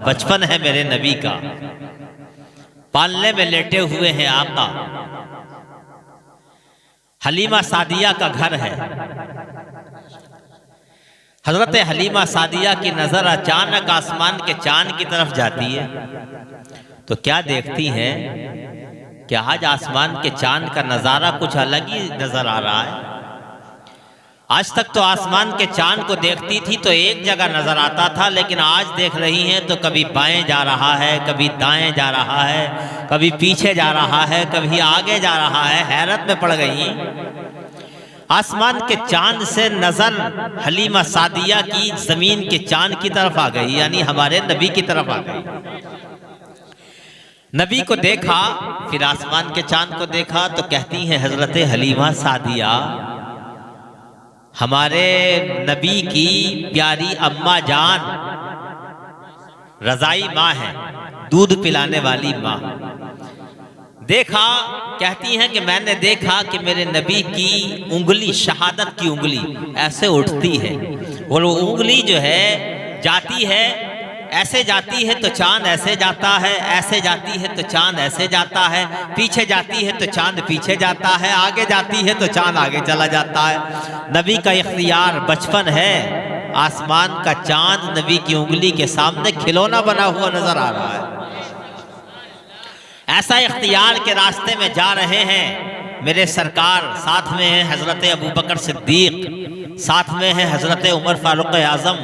बचपन है मेरे नबी का, पालने में लेटे हुए हैं आका। हलीमा सादिया का घर है। हजरत हलीमा सादिया की नजर अचानक आसमान के चांद की तरफ जाती है तो क्या देखती हैं कि आज आसमान के चांद का नजारा कुछ अलग ही नजर आ रहा है। आज तक तो आसमान के चांद को देखती थी तो एक जगह नजर आता था, लेकिन आज देख रही हैं तो कभी बाएं जा रहा है, कभी दाएं जा रहा है, कभी पीछे जा रहा है, कभी आगे जा रहा है। हैरत में पड़ गई। आसमान के चांद से नजर हलीमा सादिया की जमीन के चांद की तरफ आ गई, यानी हमारे नबी की तरफ आ गई। नबी को देखा, फिर आसमान के चांद को देखा तो कहती हैं हजरत हलीमा सादिया, हमारे नबी की प्यारी अम्मा जान रजाई माँ है, दूध पिलाने वाली माँ। देखा, कहती हैं कि मैंने देखा कि मेरे नबी की उंगली, शहादत की उंगली ऐसे उठती है और वो उंगली जो है जाती है, ऐसे जाती है तो चांद ऐसे जाता है, ऐसे जाती है तो चांद ऐसे जाता है, पीछे जाती है तो चांद पीछे जाता है, आगे जाती है तो चांद आगे चला जाता है। नबी का इख्तियार बचपन है। आसमान का चांद नबी की उंगली के सामने खिलौना बना हुआ नजर आ रहा है। ऐसा इख्तियार के रास्ते में जा रहे हैं मेरे सरकार। साथ में है हजरत अबू बकर सिद्दीक, साथ में है हजरत उमर फारूक आजम,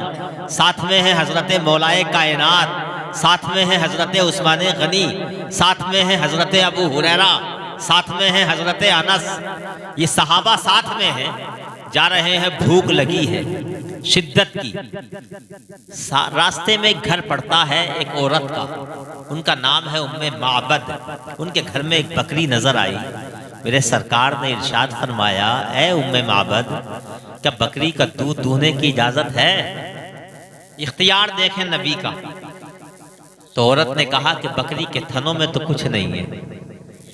साथ में है हजरत मौलाए कायनात, साथ में है हजरत उस्मान गनी, साथ में है हजरत अबू हुरैरा, साथ में है हजरत अनस। ये सहाबा साथ में हैं, जा रहे हैं। भूख लगी है शिद्दत की। रास्ते में एक घर पड़ता है एक औरत का, उनका नाम है उम्मे माबद। उनके घर में एक बकरी नजर आई। मेरे सरकार ने इरशाद फरमाया, ए उम्मे माबद, क्या बकरी का दूध दूहने की इजाजत है? इख्तियार देखें नबी का। तो औरत ने कहा कि बकरी के थनों में तो कुछ नहीं है,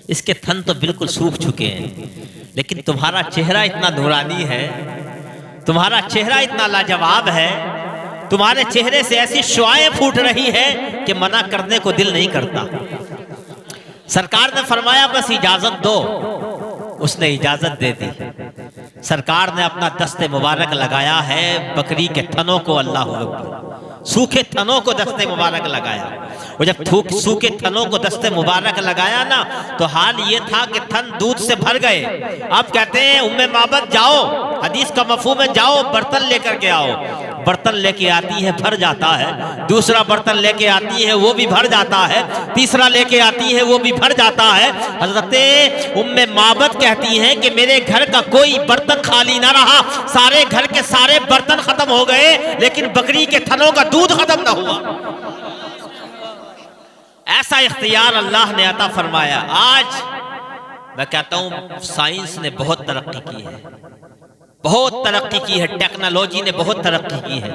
इसके थन तो बिल्कुल सूख चुके हैं, लेकिन तुम्हारा चेहरा इतना नूरानी है, तुम्हारा चेहरा इतना लाजवाब है, तुम्हारे चेहरे से ऐसी शुआएं फूट रही है कि मना करने को दिल नहीं करता। सरकार ने फरमाया बस इजाजत दो। उसने इजाजत दे दी। सरकार ने अपना दस्ते मुबारक लगाया है बकरी के थनों को, अल्लाह अकबर, सूखे थनों को दस्ते मुबारक लगाया। और जब सूखे थनों को दस्ते मुबारक लगाया ना, तो हाल ये था कि थन दूध से भर गए। अब कहते हैं उम्मे माबद जाओ, हदीस का मफहूम है, जाओ बर्तन लेकर के आओ। बर्तन लेके आती है, भर जाता है। दूसरा बर्तन लेके आती है, वो भी भर जाता है। तीसरा लेके आती है, वो भी भर जाता है। हजरत उम्मे माबद कहती हैं कि मेरे घर का कोई बर्तन खाली ना रहा, सारे घर के सारे बर्तन खत्म हो गए, लेकिन बकरी के थनों का दूध खत्म ना हुआ। ऐसा इख्तियार अल्लाह ने अता फरमाया। आज मैं कहता हूं साइंस ने बहुत तरक्की की है, बहुत तरक्की की है, टेक्नोलॉजी ने बहुत तरक्की की है।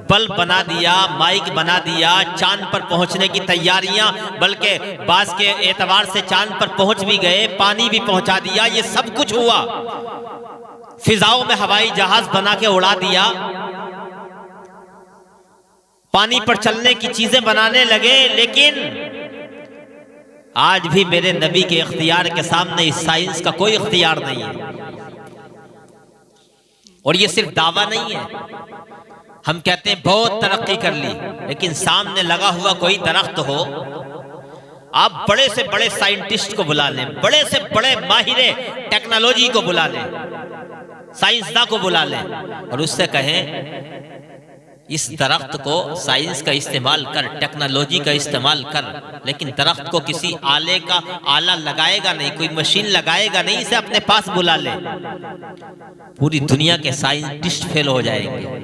बल्ब बना दिया, माइक बना दिया, चांद पर पहुंचने की तैयारियां, बल्कि बास के एतबार से चांद पर पहुंच भी गए, पानी भी पहुंचा दिया, ये सब कुछ हुआ। फिजाओं में हवाई जहाज बना के उड़ा दिया, पानी पर चलने की चीजें बनाने लगे। लेकिन आज भी मेरे नबी के इख्तियार के सामने इस साइंस का कोई इख्तियार नहीं है। और ये सिर्फ दावा नहीं है, हम कहते हैं बहुत तरक्की कर ली, लेकिन सामने लगा हुआ कोई दरख्त हो, आप बड़े से बड़े साइंटिस्ट को बुला लें, बड़े से बड़े माहिर टेक्नोलॉजी को बुला लें, साइंसदान को बुला लें और उससे कहें इस दरख्त को साइंस का इस्तेमाल कर, टेक्नोलॉजी का इस्तेमाल कर, लेकिन दरख्त को किसी आले का आला लगाएगा नहीं, कोई मशीन लगाएगा नहीं, इसे अपने पास बुला ले। पूरी दुनिया के साइंटिस्ट फेल हो जाएंगे,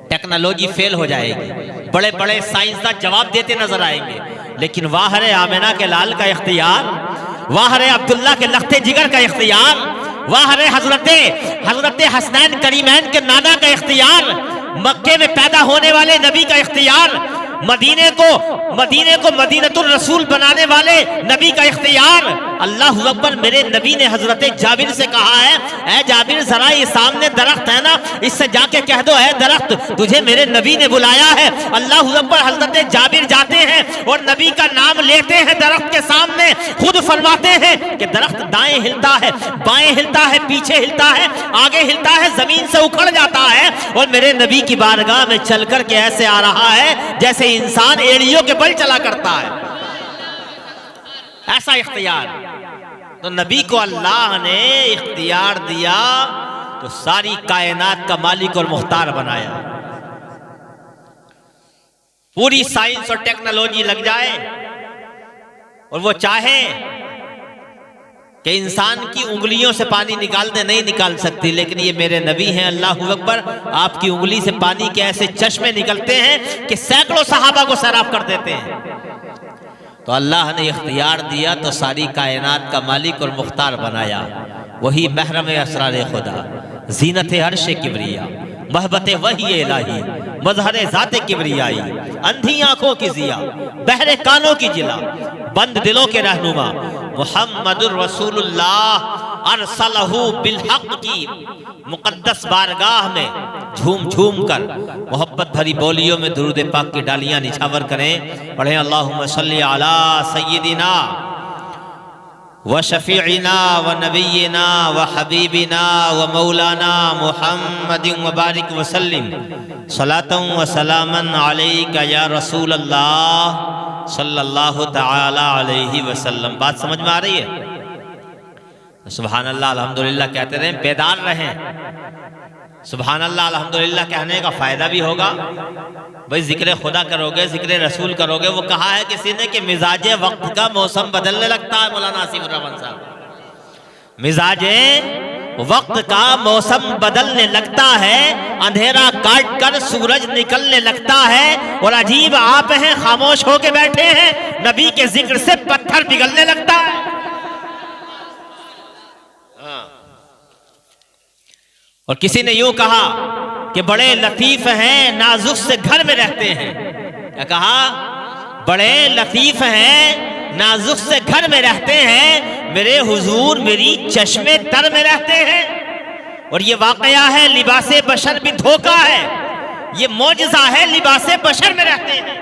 टेक्नोलॉजी फेल हो जाएगी, बड़े बड़े साइंसदान जवाब देते नजर आएंगे। लेकिन वाह रे आमिना के लाल का इख्तियार, वाह रे अब्दुल्ला के लख्ते जिगर का इख्तियार, वाह रे हजरत हसनैन करीमैन के नाना का इख्तियार, मक्के में पैदा होने वाले नबी का इख्तियार, मदीने को मदीनतुल रसूल बनाने वाले नबी का इख्तियार। अल्लाह अकबर। मेरे नबी ने हजरत जाबिर से कहा है, ऐ जाबिर जरा ये सामने दरख्त है ना, इससे जाके कह दो है दरख्त तुझे मेरे नबी ने बुलाया है। अल्लाह अकबर। हजरत जाबिर जाते हैं और नबी का नाम लेते हैं दरख्त के सामने। खुद फरमाते हैं कि दरख्त दाएं हिलता है, बाएं हिलता है, पीछे हिलता है, आगे हिलता है, जमीन से उखड़ जाता है और मेरे नबी की बारगाह में चल करके ऐसे आ रहा है जैसे इंसान एड़ियों के बल चला करता है। ऐसा इख्तियार। तो नबी को अल्लाह ने इख्तियार दिया तो सारी कायनात का मालिक और मुख्तार बनाया। पूरी साइंस और टेक्नोलॉजी लग जाए और वो चाहे कि इंसान की उंगलियों से पानी निकाल दे, नहीं निकाल सकती, लेकिन ये मेरे नबी हैं। अल्लाह अकबर। आपकी उंगली से पानी के ऐसे चश्मे निकलते हैं कि सैकड़ों सहाबा को सैराब कर देते हैं। तो अल्लाह ने इख्तियार दिया तो सारी कायनात का मालिक और मुख्तार बनाया। वही महरम असरार खुदा, जीनत अर्श किबरिया, महबत वही इलाही, मजहर ज़ात किबरियाई, अंधी आंखों की जिया, बहरे कानों की जिला, बंद दिलों के रहनुमा, मुहम्मदुर रसूलुल्लाह अरसलहू बिलहक की मुकद्दस बारगाह में झूम झूम कर मोहब्बत भरी बोलियों में दुरूद पाक की डालियां निछावर करें। पढ़ें अल्लाहुम्मा सल्ली अला सय्यिदिना व शफीइना व नबीना व हबीबिना व मौलाना मुहम्मदिन व बारिक व सल्लिम सलातन व सलामन अलैका या रसूल अल्लाह सल्लल्लाहु तआला अलैहि वसल्लम। बात समझ में आ रही है? सुभान अल्लाह अल्हम्दुलिल्लाह कहते रहें, बेदार रहें। सुभान अल्लाह अल्हम्दुलिल्लाह कहने का फायदा भी होगा। भाई जिक्र खुदा करोगे, जिक्र रसूल करोगे। वो कहा है किसी ने कि मिजाजे वक्त का मौसम बदलने लगता है। मौलाना आसिफ रहमान साहब, मिजाजे वक्त का मौसम बदलने लगता है, अंधेरा काट कर सूरज निकलने लगता है। और अजीब आप हैं, खामोश होके बैठे हैं, नबी के जिक्र से पत्थर पिघलने लगता है। और किसी ने यूं कहा कि बड़े लतीफ हैं, नाजुक से घर में रहते हैं। क्या कहा? बड़े लतीफ हैं, नाजुक से घर में रहते हैं, मेरे हुजूर मेरी चश्मे तर में रहते हैं। और ये वाकया है, लिबासे बशर भी धोखा है, ये मौजज़ा है, लिबासे बशर में रहते हैं।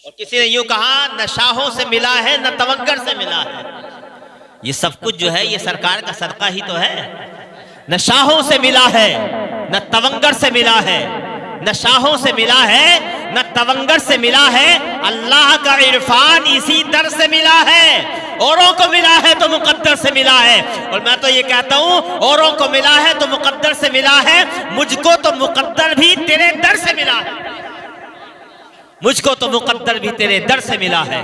और किसी ने यूं कहा न शाहों से मिला है न तवक्कर से मिला है। ये सब कुछ जो है ये सरकार का सदका ही तो है। न शाहों से मिला है न तवंगर से मिला है, न शाहों से मिला है न तवंगर से मिला है। अल्लाह का इरफान इसी दर से मिला है। औरों को मिला है तो मुकद्दर से मिला है। और मैं तो ये कहता हूं, औरों को मिला है तो मुकद्दर से मिला है, मुझको तो मुकद्दर भी तेरे दर से मिला है। मुझको तो मुकद्दर भी तेरे दर से मिला है।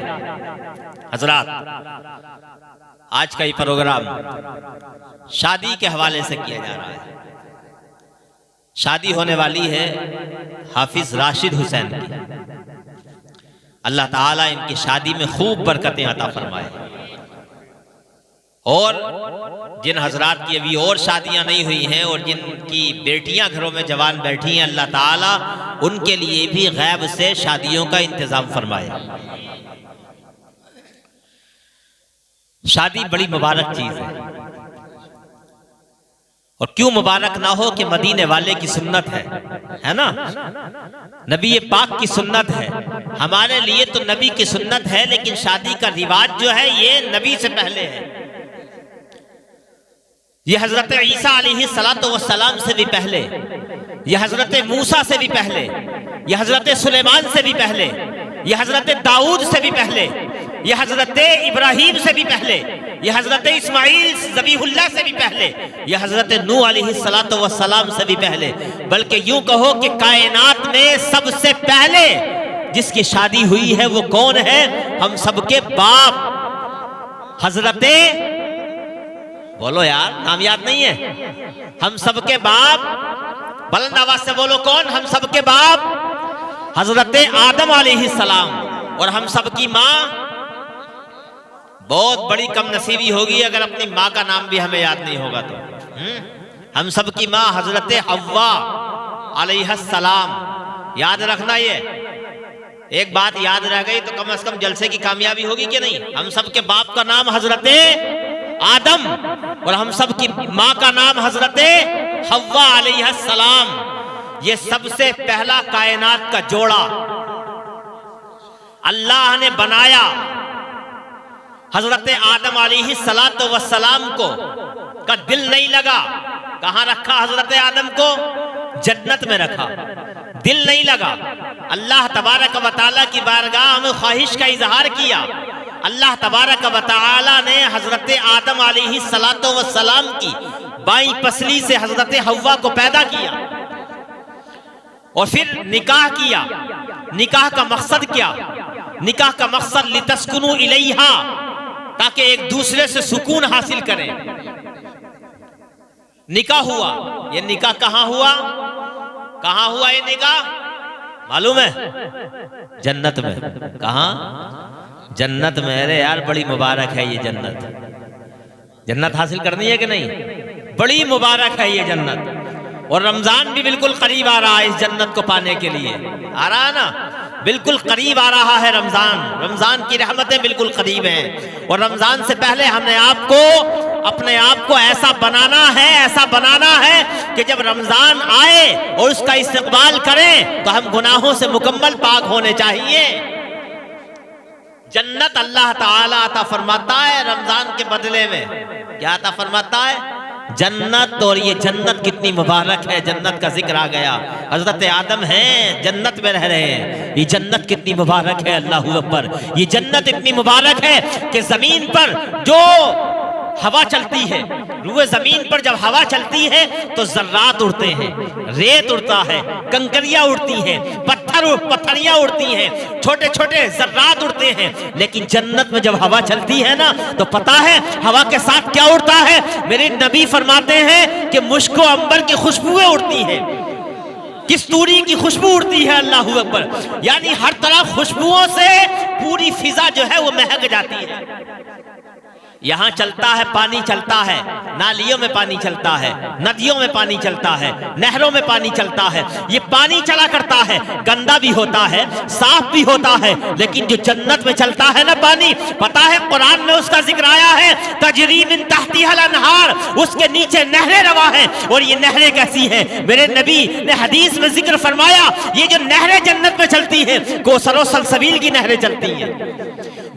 हजरात, आज का ये प्रोग्राम शादी के हवाले से किया जा रहा है। शादी होने वाली है हाफिज राशिद हुसैन की। अल्लाह ताला इनकी शादी में खूब बरकतें अता फरमाए। और जिन हजरात की अभी और शादियां नहीं हुई हैं और जिनकी बेटियां घरों में जवान बैठी हैं, अल्लाह ताला उनके लिए भी गैब से शादियों का इंतजाम फरमाए। शादी बड़ी मुबारक चीज है। और क्यों मुबारक ना हो कि मदीने वाले की सुन्नत है ना, नबी पाक की सुन्नत है। हमारे लिए तो नबी की सुन्नत है, लेकिन शादी का रिवाज जो है ये नबी से पहले है। ये हजरत ईसा अलैहिस्सलातु वस्सलाम से भी पहले, ये हजरत मूसा से भी पहले, ये हजरत सुलेमान से भी पहले, ये हजरत दाऊद से भी पहले, ये हजरत इब्राहिम से भी पहले, ये हजरत इस्माइल ज़बीहुल्लाह से भी पहले, ये हजरत नूह अलैहिस्सलातु वस्सलाम से भी पहले। बल्कि यूं कहो कि कायनात में सबसे पहले जिसकी शादी हुई है वो कौन है? हम सबके बाप हजरत, बोलो यार, नाम याद नहीं है? हम सबके बाप, बुलंद आवाज से बोलो, कौन? हम सबके बाप हजरत आदम अलैहिस्सलाम। और हम सबकी माँ, बहुत बड़ी कम नसीबी होगी अगर अपनी माँ का नाम भी हमें याद नहीं होगा तो। हम सबकी माँ हजरत हव्वा अलैहिस्सलाम। याद रखना, ये एक बात याद रह गई तो कम से कम जलसे की कामयाबी होगी कि नहीं। हम सब के बाप का नाम हजरत आदम और हम सब की माँ का नाम हजरत हव्वा अलैहिस्सलाम। ये सबसे पहला कायनात का जोड़ा अल्लाह ने बनाया। हजरत आदम अलैहिस्सलातु वस्सलाम को का दिल नहीं लगा। कहां रखा हजरत आदम को? जन्नत में रखा। दिल नहीं लगा। अल्लाह तबारक व तआला की बारगाह में ख्वाहिश का इजहार किया। अल्लाह तबारक व तआला ने हजरत आदम अलैहिस्सलातु वस्सलाम की बाईं पसली से हजरत हव्वा को पैदा किया और फिर निकाह किया। निकाह का मकसद क्या? निकाह का मकसद लितस्कुनु इलैहा, ताकि एक दूसरे से सुकून हासिल करें। निकाह हुआ। ये निकाह कहां हुआ? कहां हुआ ये निकाह? मालूम है? जन्नत में। कहां? जन्नत में। अरे यार बड़ी मुबारक है ये जन्नत। जन्नत हासिल करनी है कि नहीं? बड़ी मुबारक है ये जन्नत। और रमजान भी बिल्कुल करीब आ रहा है इस जन्नत को पाने के लिए। आ रहा है ना? बिल्कुल करीब आ रहा है रमजान। रमजान की रहमतें बिल्कुल करीब हैं। और रमजान से पहले हमने अपने आप को ऐसा बनाना है कि जब रमजान आए और उसका इस्तकबाल करें तो हम गुनाहों से मुकम्मल पाक होने चाहिए। जन्नत अल्लाह ताला अता फरमाता है रमजान के बदले में। क्या अता फरमाता है? जन्नत। और ये जन्नत कितनी मुबारक है। जन्नत का जिक्र आ गया। हजरत आदम हैं, जन्नत में रह रहे हैं। ये जन्नत कितनी मुबारक है। अल्लाहू अकबर। ये जन्नत इतनी मुबारक है कि जमीन पर जो हवा चलती है, रूए जमीन पर जब हवा चलती है तो जर्रात उड़ते हैं, रेत उड़ता है, कंकरियां उड़ती हैं, पत्थरियां उड़ती हैं, छोटे छोटे जर्रात उड़ते हैं। लेकिन जन्नत में जब हवा चलती है ना तो पता है हवा के साथ क्या उड़ता है? मेरे नबी फरमाते हैं कि मुश्को अंबर की खुशबुएं उड़ती हैं, किस्तूरी की खुशबू उड़ती है। अल्लाहू अकबर। यानी हर तरफ खुशबुओं से पूरी फिजा जो है वो महक जाती है। यहाँ चलता है, पानी चलता है, नालियों में पानी चलता है, नदियों में पानी चलता है, नहरों में पानी चलता है। ये पानी चला करता है, गंदा भी होता है, साफ भी होता है। लेकिन जो जन्नत में चलता है ना पानी, पता है कुरान में उसका जिक्र आया है, तजरी मिन तहतिहल अनहार, उसके नीचे नहरें रवा हैं। और ये नहरें कैसी हैं? मेरे नबी ने हदीस में जिक्र फरमाया, ये जो नहरें जन्नत में चलती हैं, कौसर सलसबील की नहरें चलती हैं,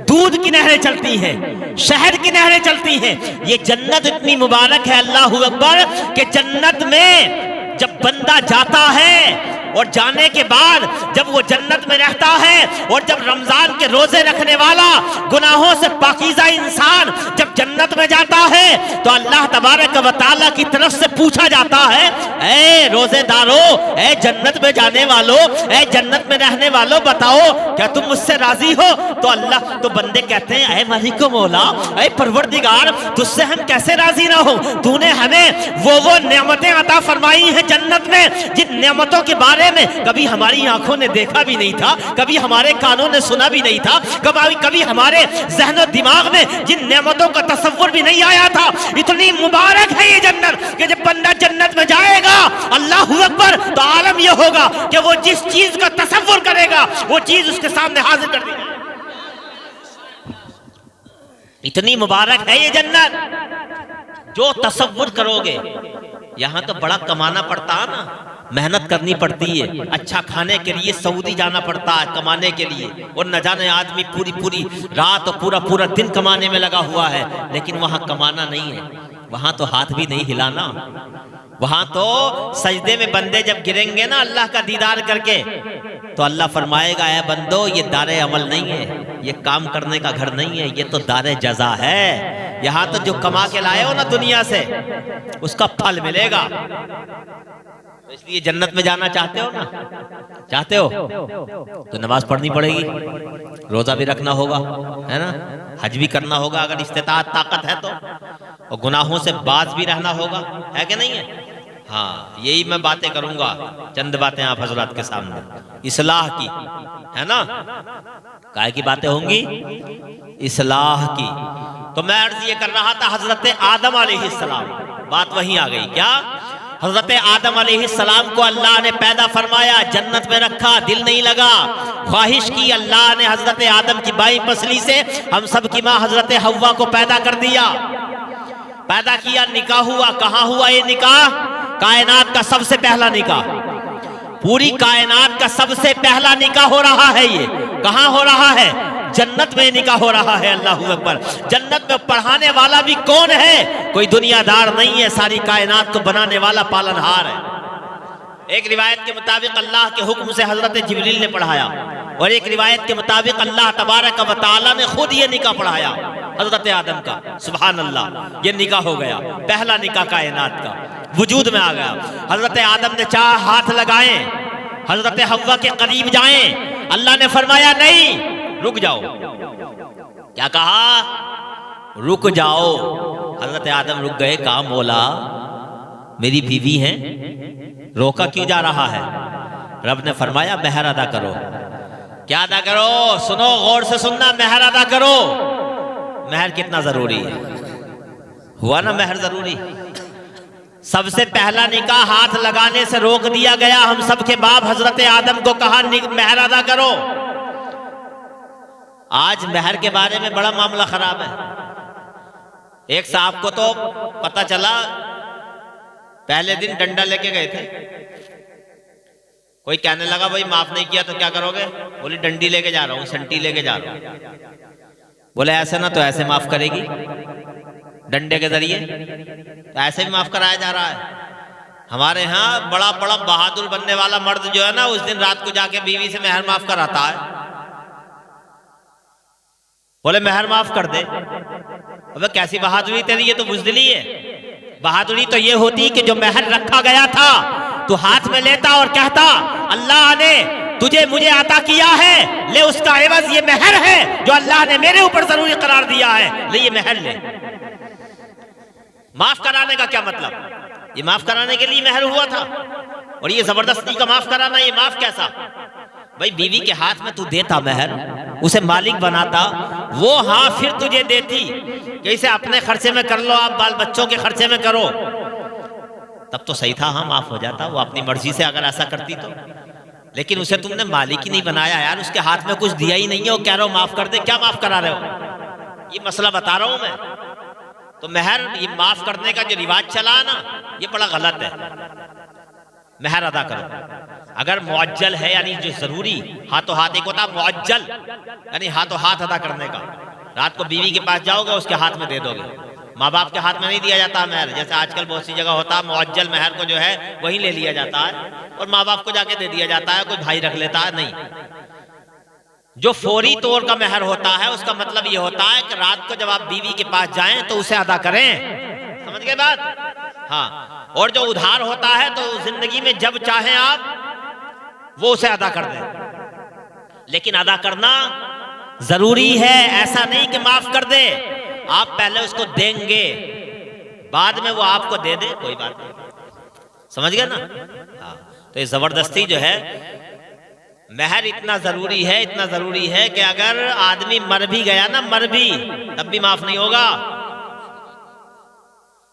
दूध की नहरें चलती हैं, शहद की नहरें चलती हैं। ये जन्नत इतनी मुबारक है अल्लाहू अकबर कि जन्नत में जब बंदा जाता है और जाने के बाद जब वो जन्नत में रहता है और जब रमजान के रोजे रखने वाला गुनाहों से पाकीज़ा इंसान जब जन्नत में जाता है तो अल्लाह तबारक व तआला की तरफ से पूछा जाता है, ए रोजेदारों, ए जन्नत में जाने वालों, ए जन्नत में रहने वालों, बताओ क्या तुम मुझसे राजी हो? तो बंदे कहते हैं, ए मालिक मौला, ए परवरदिगार, तुझसे हम कैसे राजी ना हो? तूने हमें वो नेमतें अता फरमाई हैं जन्नत में जिन नेमतों के बारे में कभी हमारी आंखों ने देखा भी नहीं था, कभी हमारे कानों ने सुना भी नहीं था, कभी हमारे ज़हन दिमाग में जिन नेमतों का तसव्वुर भी नहीं आया था। इतनी मुबारक है ये जन्नत कि जब बंदा जन्नत में जाएगा, अल्लाहू अकबर, तो आलम यह होगा कि वो जिस चीज का तसव्वुर करेगा वो चीज उसके सामने हाजिर कर दी जाएगी। इतनी मुबारक है ये जन्नत। जो तसव्वुर करोगे, यहां तो बड़ा कमाना पड़ता है ना, मेहनत करनी पड़ती है, अच्छा खाने के लिए सऊदी जाना पड़ता है कमाने के लिए, और न जाने आदमी पूरी रात और पूरा दिन कमाने में लगा हुआ है। लेकिन वहां कमाना नहीं है, वहां तो हाथ भी नहीं हिलाना। वहां तो सजदे में बंदे जब गिरेंगे ना अल्लाह का दीदार करके, तो अल्लाह फरमाएगा, ए बंदो, ये दारे अमल नहीं है, ये काम करने का घर नहीं है, ये तो दारे जजा है। यहाँ तो जो कमा के लाए हो ना दुनिया से, उसका फल मिलेगा। तो इसलिए जन्नत में जाना चाहते हो ना? चाहते हो तो नमाज पढ़नी पड़ेगी, रोजा भी रखना होगा, है ना, हज भी करना होगा अगर इस्तिताअत ताकत है तो, और गुनाहों से बाज भी रहना होगा, है कि नहीं है? हाँ, यही मैं बातें करूंगा, चंद बातें आप हजरात के सामने, इस्लाह की, है ना। काहे की बातें होंगी? इस्लाह की। तो मैं अर्ज ये कर रहा था, हजरत आदम अलैहिस्सलाम, बात वहीं आ गई क्या हजरत आदम अलैहिस्सलाम को अल्लाह ने पैदा फरमाया, जन्नत में रखा, दिल नहीं लगा, ख्वाहिश की, अल्लाह ने हजरत आदम की बाई पसली से हम सब की माँ हजरत हव्वा को पैदा कर दिया, पैदा किया, निकाह हुआ। कहाँ हुआ ये निकाह? कायनात का सबसे पहला निकाह, पूरी कायनात का सबसे पहला निकाह हो रहा है। ये कहाँ हो रहा है? जन्नत में निकाह हो रहा है। अल्लाहू अकबर। जन्नत में पढ़ाने वाला भी कौन है? कोई दुनियादार नहीं है, सारी कायनात को बनाने वाला पालनहार है। एक रिवायत के मुताबिक अल्लाह के हुक्म से हजरत जिब्रील ने पढ़ाया, और एक रिवायत के मुताबिक अल्लाह तबारक व तआला ने खुद ये निकाह पढ़ाया हजरत आदम का। सुभान अल्लाह, ये निकाह हो गया, पहला निकाह कायनात का वजूद में आ गया। हजरत आदम ने चाह हाथ लगाए हजरत हव्वा के करीब जाएं, अल्लाह ने फरमाया नहीं, रुक जाओ। क्या कहा? रुक जाओ। हजरत आदम रुक गए। कहा? मौला मेरी बीवी है, रोका क्यों जा रहा है? रब ने फरमाया महर अदा करो। क्या अदा करो? सुनो, गौर से सुनना, महर अदा करो। महर कितना जरूरी है? हुआ ना महर जरूरी? सबसे पहला निकाह हाथ लगाने से रोक दिया गया। हम सब के बाप हजरत आदम को कहा महर अदा करो। आज महर के बारे में बड़ा मामला खराब है। एक साहब को तो पता चला, पहले दिन डंडा लेके गए थे, कोई कहने लगा भाई माफ नहीं किया तो क्या करोगे? बोली डंडी लेके जा रहा हूं, संटी लेके जा रहा हूं। बोले ऐसे ना तो ऐसे माफ करेगी, डंडे के जरिए, तो ऐसे भी माफ कराया जा रहा है। हमारे यहाँ बड़ा बड़ा बहादुर बनने वाला मर्द जो है ना, उस दिन रात को जाके बीवी से महर माफ कराता है। बोले महर माफ कर दे। अबे कैसी बहादुरी तेरी? ये तो बुज़दिली है। बहादुरी तो ये होती कि जो महर रखा गया था तो हाथ में लेता और कहता अल्लाह ने तुझे मुझे अता किया है, ले उसका एवज ये महर है जो अल्लाह ने मेरे ऊपर जरूरी करार दिया है, ले ये महर ले। माफ कराने का क्या मतलब? ये माफ कराने के लिए महर हुआ था, और ये जबरदस्ती का माफ कराना, ये माफ कैसा? भाई बीवी के हाथ में तू देता महर, उसे मालिक बनाता, वो हाँ फिर तुझे देती कि इसे अपने खर्चे में कर लो, आप बाल बच्चों के खर्चे में करो, तब तो सही था, हाँ माफ हो जाता। वो अपनी मर्जी से अगर ऐसा करती तो, लेकिन उसे तुमने मालिक ही नहीं बनाया यार, उसके हाथ में कुछ दिया ही नहीं है, वो कह रहे हो माफ कर दे। क्या माफ करा रहे हो? ये मसला बता रहा हूं मैं। तो महर, ये माफ करने का जो रिवाज चला ना, ये बड़ा गलत है। महर अदा करो। अगर मुअज्जल है यानी जो जरूरी, हाथों हाथ, एक होता मुअज्जल यानी हाथों हाथ अदा करने का, रात को बीवी के पास जाओगे उसके हाथ में दे दोगे। माँ बाप के हाथ में नहीं दिया जाता महर, जैसे आजकल बहुत सी जगह होता है मुअज्जल महर को जो है वही ले लिया जाता है और माँ बाप को जाके दे दिया जाता है, कोई भाई रख लेता है। नहीं, जो फौरी तौर का महर होता है उसका मतलब ये होता है कि रात को जब आप बीवी के पास जाएं तो उसे अदा करें। समझ गए बात? हाँ। और जो उधार होता है तो जिंदगी में जब चाहें आप वो उसे अदा कर दें, लेकिन अदा करना जरूरी है। ऐसा नहीं कि माफ कर दे, आप पहले उसको देंगे, बाद में वो आपको दे दे, कोई बात नहीं। समझ गए ना? हाँ। तो ये जबरदस्ती जो है, महर इतना जरूरी है, इतना जरूरी है कि अगर आदमी मर भी गया ना, मर भी, तब भी माफ नहीं होगा।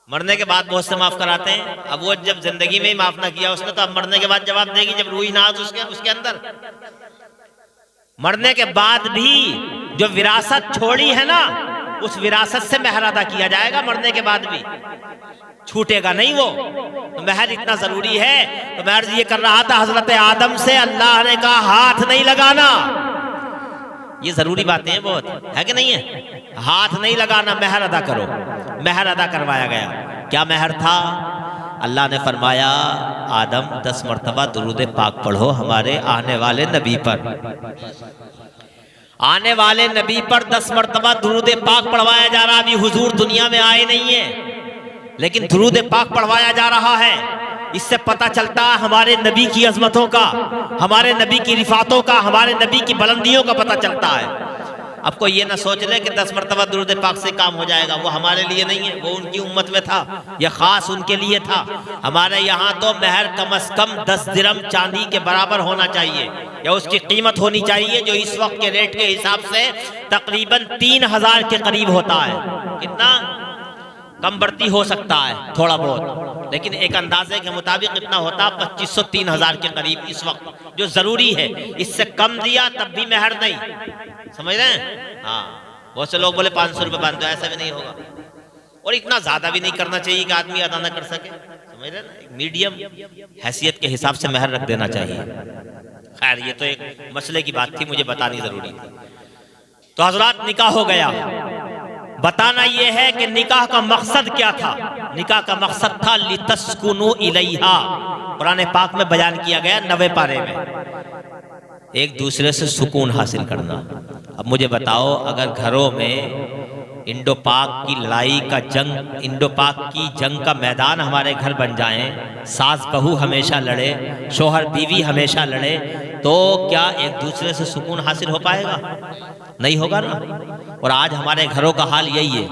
मरने के बाद बहुत से माफ कराते हैं। अब वो जब जिंदगी में ही माफ ना किया उसने, तो अब मरने के बाद जवाब देगी जब रूह ना हो उसके अंदर। मरने के बाद भी जो विरासत छोड़ी है ना, उस विरासत से महर अदा किया जाएगा। मरने के बाद भी छूटेगा नहीं वो। तो महर इतना जरूरी है। तो मैं अर्ज ये कर रहा था हजरत आदम से, अल्लाह ने कहा हाथ नहीं लगाना। ये जरूरी बातें हैं बहुत, है कि नहीं है? हाथ नहीं लगाना, महर अदा करो। महर अदा करवाया गया। क्या महर था? अल्लाह ने फरमाया आदम 10 मरतबा दुरूद पाक पढ़ो हमारे आने वाले नबी पर। आने वाले नबी पर 10 मरतबा दुरूद पाक पढ़वाया जा रहा। अभी हुजूर दुनिया में आए नहीं है, लेकिन दुरूद पाक पढ़वाया जा रहा है। इससे पता चलता है हमारे नबी की अजमतों का, हमारे नबी की रिफातों का, हमारे नबी की बुलंदियों का पता चलता है। अब कोई ये ना सोच ले कि 10 मरतबा दुरूद पाक से काम हो जाएगा। वो हमारे लिए नहीं है, वो उनकी उम्मत में था, यह खास उनके लिए था। हमारे यहाँ तो महर कम से कम 10 दिरहम चांदी के बराबर होना चाहिए, या उसकी कीमत होनी चाहिए, जो इस वक्त के रेट के हिसाब से तकरीबन 3000 के करीब होता है। कितना? कम बढ़ती हो सकता है थोड़ा बहुत, लेकिन एक अंदाजे के मुताबिक इतना होता 2500-3000 के करीब इस वक्त जो जरूरी है। इससे कम दिया तब भी मेहर नहीं, समझ रहे हैं? हाँ, बहुत से लोग बोले 500 रुपये बांध दो, ऐसा भी नहीं होगा। और इतना ज्यादा भी नहीं करना चाहिए कि आदमी अदा न कर सके, समझ रहे ना? मीडियम हैसियत के हिसाब से मेहर रख देना चाहिए। खैर, ये तो एक मसले की बात थी, मुझे बतानी जरूरी थी। तो हजरात, निकाह हो गया। बताना यह है कि निकाह का मकसद क्या था। निकाह का मकसद था लितस्कुनु इलैहा, कुरान पाक में बयान किया गया 90 पारे में, एक दूसरे से सुकून हासिल करना। अब मुझे बताओ, अगर घरों में इंडो पाक की लड़ाई का जंग, इंडो पाक की जंग का मैदान हमारे घर बन जाएं, सास बहू हमेशा लड़े, शोहर बीवी हमेशा लड़े, तो क्या एक दूसरे से सुकून हासिल हो पाएगा? नहीं होगा ना। और आज हमारे घरों का हाल यही है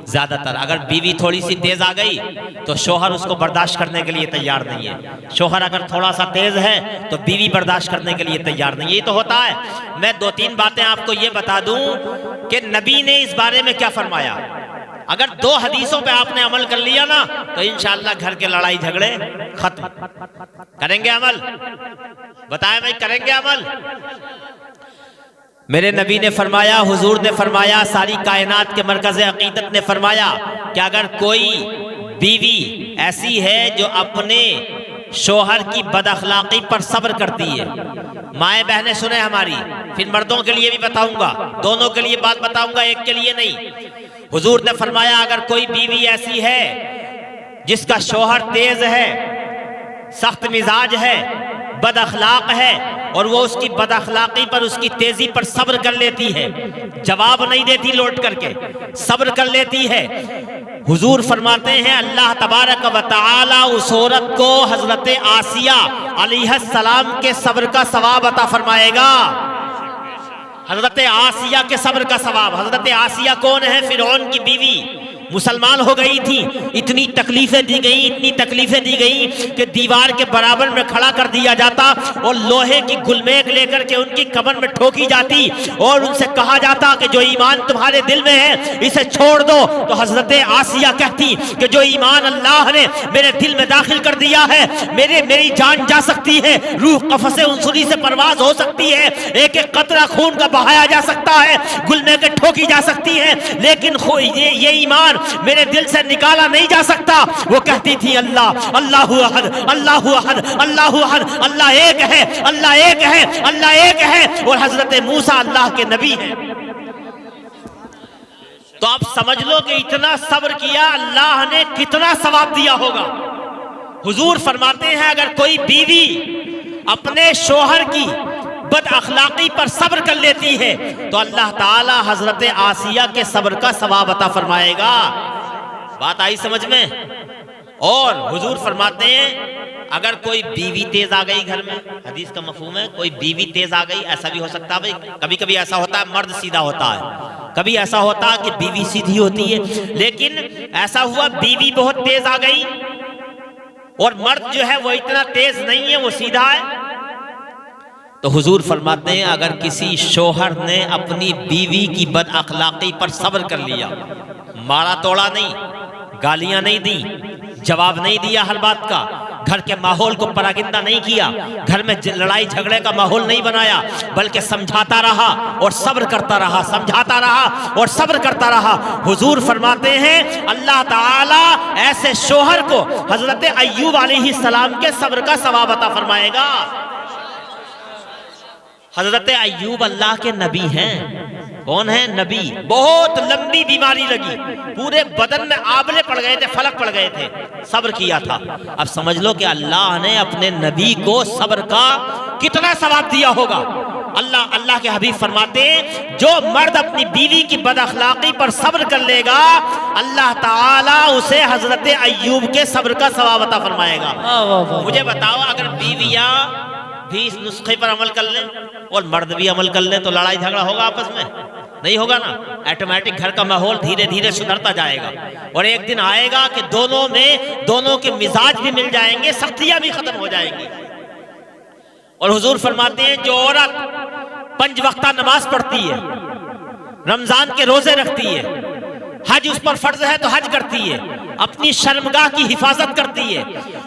ज्यादातर। अगर बीवी थोड़ी सी तेज आ गई तो शोहर उसको बर्दाश्त करने के लिए तैयार नहीं है। शोहर अगर थोड़ा सा तेज है तो बीवी बर्दाश्त करने के लिए तैयार नहीं है। ये तो होता है। मैं 2-3 बातें आपको ये बता दूं कि नबी ने इस बारे में क्या फरमाया। अगर 2 हदीसों पे आपने अमल कर लिया ना तो इंशाअल्लाह घर के लड़ाई झगड़े खत्म। करेंगे अमल? बताएं भाई, करेंगे अमल? मेरे नबी ने फरमाया, हुजूर ने फरमाया, सारी कायनात के मरकज़ अकीदत ने फरमाया कि अगर कोई बीवी ऐसी है जो अपने शोहर की बदअखलाकी पर सब्र करती है, माए बहनें सुने हमारी, फिर मर्दों के लिए भी बताऊंगा, दोनों के लिए बात बताऊंगा, एक के लिए नहीं। हुजूर ने फरमाया अगर कोई बीवी ऐसी है जिसका शोहर तेज है, सख्त मिजाज है, बद अखलाक है, और वो उसकी बद अखलाकी पर, उसकी तेजी पर सब्र कर लेती है, जवाब नहीं देती लौट करके, सब्र कर लेती है, हुजूर फरमाते हैं अल्लाह तबारक व तआला उस औरत को हजरत आसिया अलैहिस्सलाम के सब्र का सवाब अता फरमाएगा। हजरत आसिया के सब्र का सवाब। हजरत आसिया कौन है? फिरौन की बीवी, मुसलमान हो गई थी, इतनी तकलीफें दी गई, इतनी तकलीफें दी गई कि दीवार के बराबर में खड़ा कर दिया जाता और लोहे की गुलमेक लेकर के उनकी कमर में ठोकी जाती और उनसे कहा जाता कि जो ईमान तुम्हारे दिल में है इसे छोड़ दो। तो हजरत आसिया कहती कि जो ईमान अल्लाह ने मेरे दिल में दाखिल कर दिया है, मेरी जान जा सकती है, रूह कफ़से उनसुरी से परवाज हो सकती है, एक एक कतरा खून का बहाया जा सकता है, गुलमेकें ठोकी जा सकती है, लेकिन ये ईमान मेरे दिल से निकाला नहीं जा सकता। वो कहती थी अल्लाह, अल्लाहु अहद, अल्लाहु अहद, अल्लाहु अहद, अल्लाह एक है, अल्लाह एक है, अल्लाह एक है। और हजरत मूसा अल्लाह के नबी हैं। तो आप समझ लो कि इतना सब्र किया, अल्लाह ने कितना सवाब दिया होगा। हुजूर फरमाते हैं अगर कोई बीवी अपने शोहर की बद अखलाकी पर सब्र कर लेती है तो अल्लाह ताला हजरत आसिया के सब्र का सवाब अता फरमाएगा। बात आई समझ में? और हुजूर फरमाते हैं अगर कोई बीवी तेज आ गई घर में, हदीस का मफहूम है कोई बीवी तेज आ गई, ऐसा भी हो सकता है भाई, कभी कभी ऐसा होता है मर्द सीधा होता है, कभी ऐसा होता है कि बीवी सीधी होती है, लेकिन ऐसा हुआ बीवी बहुत तेज आ गई और मर्द जो है वो इतना तेज नहीं है, वो सीधा है। तो हुजूर फरमाते हैं अगर किसी शोहर ने अपनी बीवी की बद अखलाकी पर सब्र कर लिया, मारा तोड़ा नहीं, गालियां नहीं दी, जवाब नहीं दिया हर बात का, घर के माहौल को परागिंदा नहीं किया, घर में लड़ाई झगड़े का माहौल नहीं बनाया, बल्कि समझाता रहा और सब्र करता रहा, समझाता रहा और सब्र करता रहा। हुजूर फरमाते हैं अल्लाह ताला ऐसे शोहर को हजरत अय्यूब अलैहिस्सलाम के सब्र का सवाब अता फरमाएगा। हजरत अय्यूब अल्लाह के नबी हैं। कौन है? नबी। बहुत लंबी बीमारी लगी, पूरे बदन में आबले पड़ गए थे, फलक पड़ गए थे, सब्र किया था। अब समझ लो कि अल्लाह ने अपने नबी को सब्र का कितना सवाब दिया होगा। अल्लाह के हबीब फरमाते हैं जो मर्द अपनी बीवी की बदअखलाकी पर सब्र कर लेगा अल्लाह ताला उसे हजरत अय्यूब के सब्र का सवाब अता फरमाएगा। मुझे बताओ अगर बीवियां भी इस नुस्खे पर अमल कर लें और मर्द भी अमल कर लें तो लड़ाई झगड़ा होगा आपस में? नहीं होगा ना। ऑटोमेटिक घर का माहौल धीरे धीरे सुधरता जाएगा और एक दिन आएगा कि दोनों के मिजाज भी मिल जाएंगे, सख्तियां भी खत्म हो जाएंगी। और हुजूर फरमाते हैं जो औरत 5 वक्ता नमाज पढ़ती है, रमजान के रोजे रखती है, हज उस पर फर्ज है तो हज करती है, अपनी शर्मगाह की हिफाजत करती है।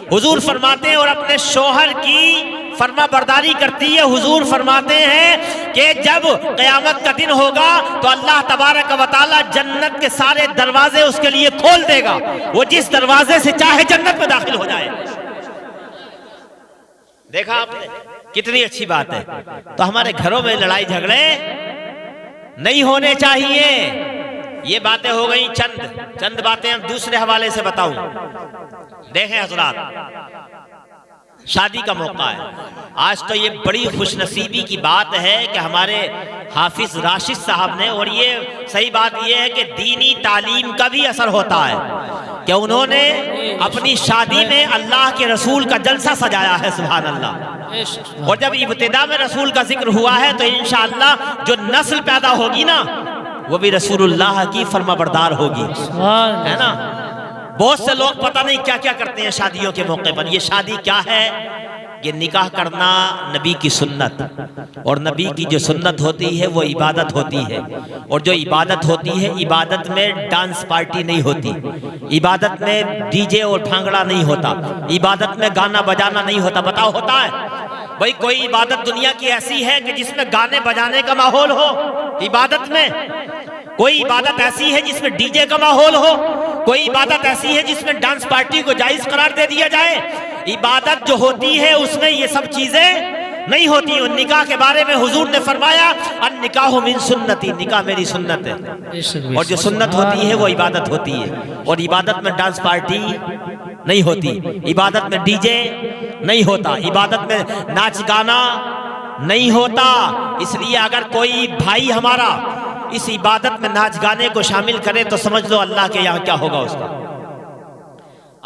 हुजूर फरमाते हैं और अपने शोहर की फरमा बरदारी करती है। हुजूर फरमाते हैं कि जब क़यामत का दिन होगा तो अल्लाह तबारक व तआला जन्नत के सारे दरवाजे उसके लिए खोल देगा, वो जिस दरवाजे से चाहे जन्नत में दाखिल हो जाए। देखा आपने, कितनी अच्छी बात है। तो हमारे घरों में लड़ाई झगड़े नहीं होने चाहिए। ये बातें हो गई, चंद बातें हम दूसरे हवाले से बताऊं। देखें हजरात, शादी का मौका है आज, तो ये बड़ी खुशनसीबी की बात है कि हमारे हाफिज राशिद साहब ने, और ये सही बात ये है कि दीनी तालीम का भी असर होता है कि उन्होंने अपनी शादी में अल्लाह के रसूल का जलसा सजाया है। सुभान अल्लाह। और जब इब्तिदा में रसूल का जिक्र हुआ है तो इंशाअल्लाह जो नस्ल पैदा होगी ना वो भी रसूलुल्लाह की फरमाबरदार होगी, है ना। बहुत से लोग पता नहीं क्या क्या करते हैं शादियों के मौके पर। ये शादी क्या है? ये निकाह करना नबी की सुन्नत, और नबी की जो सुन्नत होती है वो इबादत होती है। और जो इबादत होती है, इबादत में डांस पार्टी नहीं होती, इबादत में डीजे और भांगड़ा नहीं होता, इबादत में गाना बजाना नहीं होता। बताओ होता है भाई कोई इबादत दुनिया की ऐसी है कि जिसमें गाने बजाने का माहौल हो? इबादत में कोई इबादत ऐसी है जिसमें डीजे का माहौल हो? कोई इबादत ऐसी है जिसमें डांस पार्टी को जायज करार दे दिया जाए? इबादत जो होती है उसमें ये सब चीजें नहीं होती। और निकाह के बारे में हुजूर ने फरमाया, अन निकाह मिन सुन्नती, निकाह मेरी सुन्नत है। और जो सुन्नत होती है वो इबादत होती है। और इबादत में डांस पार्टी नहीं होती, इबादत में डीजे नहीं होता, इबादत में नाच गाना नहीं होता। इसलिए अगर कोई भाई हमारा इस इबादत में नाच गाने को शामिल करे तो समझ लो अल्लाह के यहाँ क्या होगा उसका।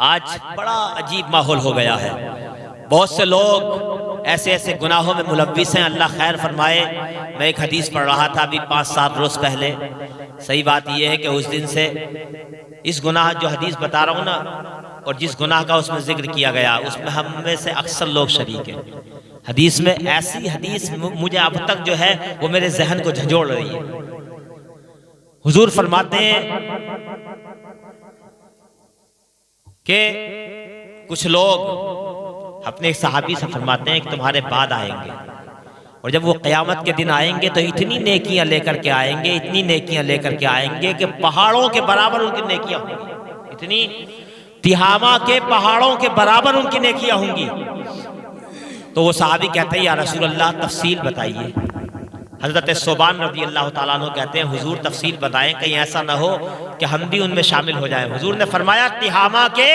आज बड़ा अजीब माहौल हो गया है। बहुत से लोग ऐसे ऐसे गुनाहों में मुलव्विस हैं, अल्लाह खैर फरमाए। मैं एक हदीस पढ़ रहा था अभी 5-7 रोज पहले। सही बात यह है कि उस दिन से इस गुनाह जो हदीस बता रहा हूँ ना, और जिस गुनाह का उसमें जिक्र किया गया उसमें हम में से अक्सर लोग शरीक हैं। हदीस में ऐसी हदीस मुझे अब तक जो है वो मेरे जहन को झंझोड़ रही है। हुजूर फरमाते हैं कि कुछ लोग अपने एक सहाबी से फरमाते हैं कि तुम्हारे बाद आएंगे, और जब वो क़यामत के दिन आएंगे तो इतनी नेकियां लेकर के आएंगे, इतनी नेकियां लेकर के आएंगे कि पहाड़ों के बराबर उनकी नेकियां होंगी। इतनी तिहामा के पहाड़ों के बराबर उनकी नेकियां होंगी। तो वो सहाबी कहते हैं या रसूल अल्लाह तफसील बताइए। हजरत सोबान रज़ी अल्लाह ताला अन्हु कहते हैं हुजूर तफसील बताएं, कहीं ऐसा ना हो कि हम भी उनमें शामिल हो जाएं। हुजूर ने फरमाया तिहामा के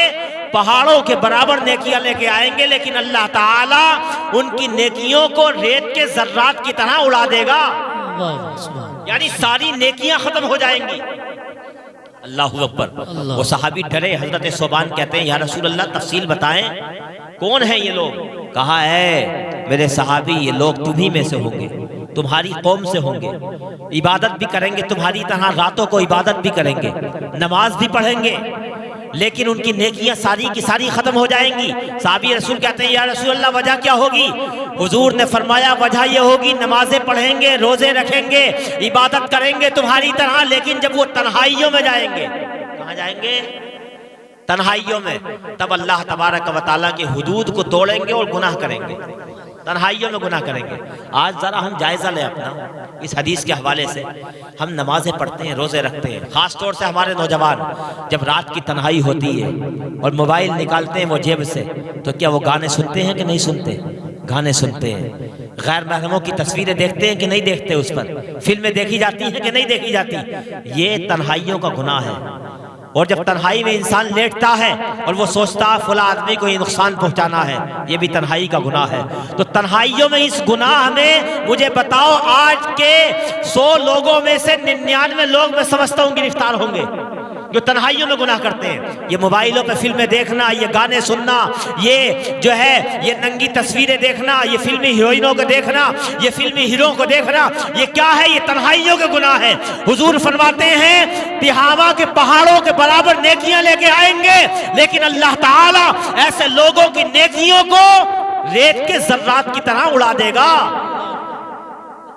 पहाड़ों के बराबर नेकियां लेके आएंगे, लेकिन अल्लाह ताला उनकी नेकियों को रेत के जर्रात की तरह उड़ा देगा, यानी सारी नेकियां खत्म हो जाएंगी। अल्लाहु अकबर। वो सहाबी डरे। हजरत सोबान कहते हैं या रसूल अल्लाह तफसील बताएं, कौन है ये लोग? कहा है मेरे सहाबी ये लोग तुम्ही में से होंगे, तुम्हारी कौम से होंगे, इबादत भी करेंगे तुम्हारी तरह, रातों को इबादत भी करेंगे, नमाज भी पढ़ेंगे, लेकिन उनकी नेकियां सारी की सारी खत्म हो जाएंगी। साहबी रसूल कहते हैं या रसूल अल्लाह वजह क्या होगी? हुजूर ने फरमाया वजह यह होगी नमाजें पढ़ेंगे, रोजे रखेंगे, इबादत करेंगे तुम्हारी तरह, लेकिन जब वो तन्हाइयों में जाएंगे, कहाँ जाएंगे? तन्हाइयों में, तब अल्लाह तबारक व तआला के हुदूद को तोड़ेंगे और गुनाह करेंगे, तन्हाइयों में गुनाह करेंगे। आज जरा हम जायजा लें अपना इस हदीस के हवाले से। हम नमाजें पढ़ते हैं, रोजे रखते हैं, खास तौर से हमारे नौजवान जब रात की तन्हाई होती है और मोबाइल निकालते हैं वो जेब से, तो क्या वो गाने सुनते हैं कि नहीं सुनते? गाने सुनते हैं। गैर महरमों की तस्वीरें देखते हैं कि नहीं देखते? उस पर फिल्में देखी जाती हैं कि नहीं देखी जाती? ये तन्हाइयों का गुनाह है। और जब तन्हाई में इंसान लेटता है और वो सोचता है फला आदमी को ये नुकसान पहुंचाना है, ये भी तन्हाई का गुनाह है। तो तन्हाइयों में इस गुनाह में मुझे बताओ आज के 100 लोगों में से 99 लोग मैं समझता हूँ गिरफ्तार होंगे जो तन्हाइयों में गुनाह करते हैं। ये मोबाइलों पे फिल्में देखना, ये गाने सुनना, ये जो है ये नंगी तस्वीरें देखना, ये फिल्मी हीरोइनों को देखना, ये फिल्मी हीरो को देखना, ये क्या है? ये तन्हाइयों के गुनाह है। हुजूर फरमाते हैं तिहामा के पहाड़ों के बराबर नेकियां लेके आएंगे, लेकिन अल्लाह ताला ऐसे लोगों की नेकियों को रेत के जर्रात की तरह उड़ा देगा।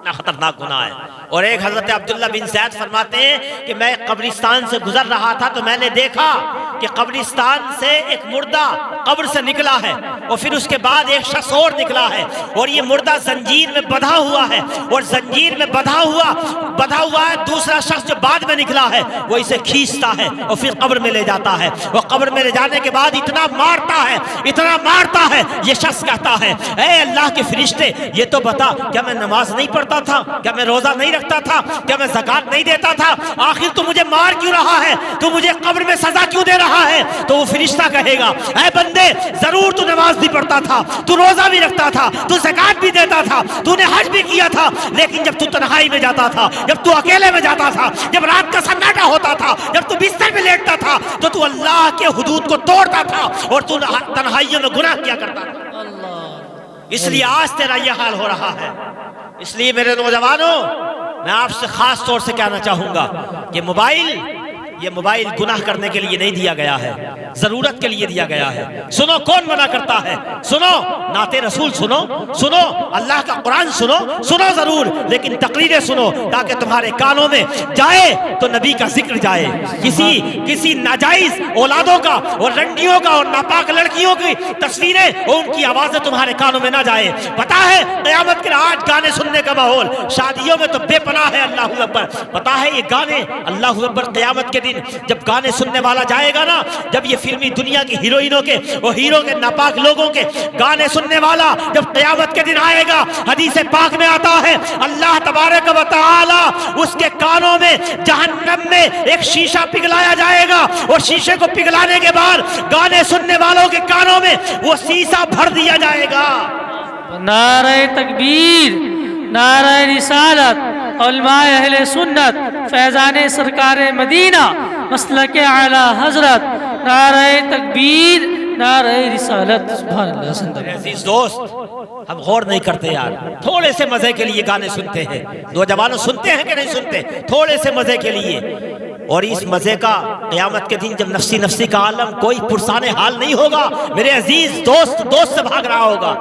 इतना खतरनाक गुनाह है। और एक हजरत अब्दुल्ला बिन ज़ैद फरमाते हैं कि मैं कब्रिस्तान से गुजर रहा था तो मैंने देखा कि कब्रिस्तान से एक मुर्दा कब्र से निकला है और फिर उसके बाद एक शख्स और निकला है और ये मुर्दा जंजीर में बंधा हुआ है और जंजीर में बंधा हुआ है दूसरा शख्स जो बाद में निकला है वो इसे खींचता है और फिर कब्र में ले जाता है। और कब्र में ले जाने के बाद इतना मारता है ये शख्स कहता है, ऐ अल्लाह के फरिश्ते ये तो बता, क्या मैं नमाज नहीं पढ़ता था, क्या मैं रोजा नहीं रखता था, क्या मैं ज़कात नहीं देता था, आखिर तू मुझे मार क्यों रहा है, तू मुझे कब्र में सजा क्यों दे रहा है। तो वो फरिश्ता कहेगा, ऐ बंदे जरूर तू नमाज नहीं पढ़ता था, तू रोजा भी रखता था, तू ज़कात भी देता था, तूने हज भी किया था, लेकिन जब तू तन्हाई में जाता था, जब तू अकेले में जाता था, जब रात का सन्नाटा होता था, जब तू बिस्तर में लेटता था तो तू अल्लाह के हुदूद को तोड़ता था और तू तन्हाइयों में गुनाह किया करता था। इसलिए आज तेरा यह हाल हो रहा है। इसलिए मेरे नौजवानों, मैं आपसे खास तौर से कहना चाहूंगा कि ये मोबाइल गुनाह करने के लिए नहीं दिया गया है, जरूरत के लिए दिया गया है। सुनो कौन मना करता है, सुनो नाते रसूल सुनो, अल्लाह का कुरान सुनो जरूर, लेकिन तकरीरें सुनो ताकि तुम्हारे कानों में जाए तो नबी का जिक्र जाए, किसी नाजायज औलादों का और रंडियों का और नापाक लड़कियों की तस्वीरें और उनकी आवाजें तुम्हारे कानों में ना जाए। पता है क़यामत के आज गाने सुनने का माहौल शादियों में तो बेपनाह है। अल्लाहू अकबर। पता है ये गाने, अल्लाहू अकबर, क़यामत के दिन जब गाने सुनने वाला जाएगा ना, जब ये फिल्मी दुनिया की हीरोइनों के और हीरो के नापाक लोगों के गाने सुनने वाला जब क़यामत के दिन आएगा, हदीस पाक में आता है अल्लाह तबारक व तआला उसके कानों में जहन्नम में एक शीशा पिघलाया जाएगा और शीशे को पिघलाने के बाद गाने सुनने वालों के कानों में वो शीशा भर दिया जाएगा। नारे तकबीर, नारे रिसालत, उलमाए अहले सुन्नत, फैज़ाने सरकार मदीना, मसलके आला हजरत, नारे तकबीर, नारे रिसालत। सुभान अल्लाह। अजीज दोस्त, हम गौर नहीं करते यार, थोड़े से मजे के लिए गाने सुनते हैं। नौजवानों सुनते हैं कि नहीं सुनते? थोड़े से मजे के लिए। और इस मजे का क़यामत के दिन जब नफ्सी का आलम कोई पुरसाने हाल नहीं होगा, मेरे अजीज दोस्त से भाग रहा होगा,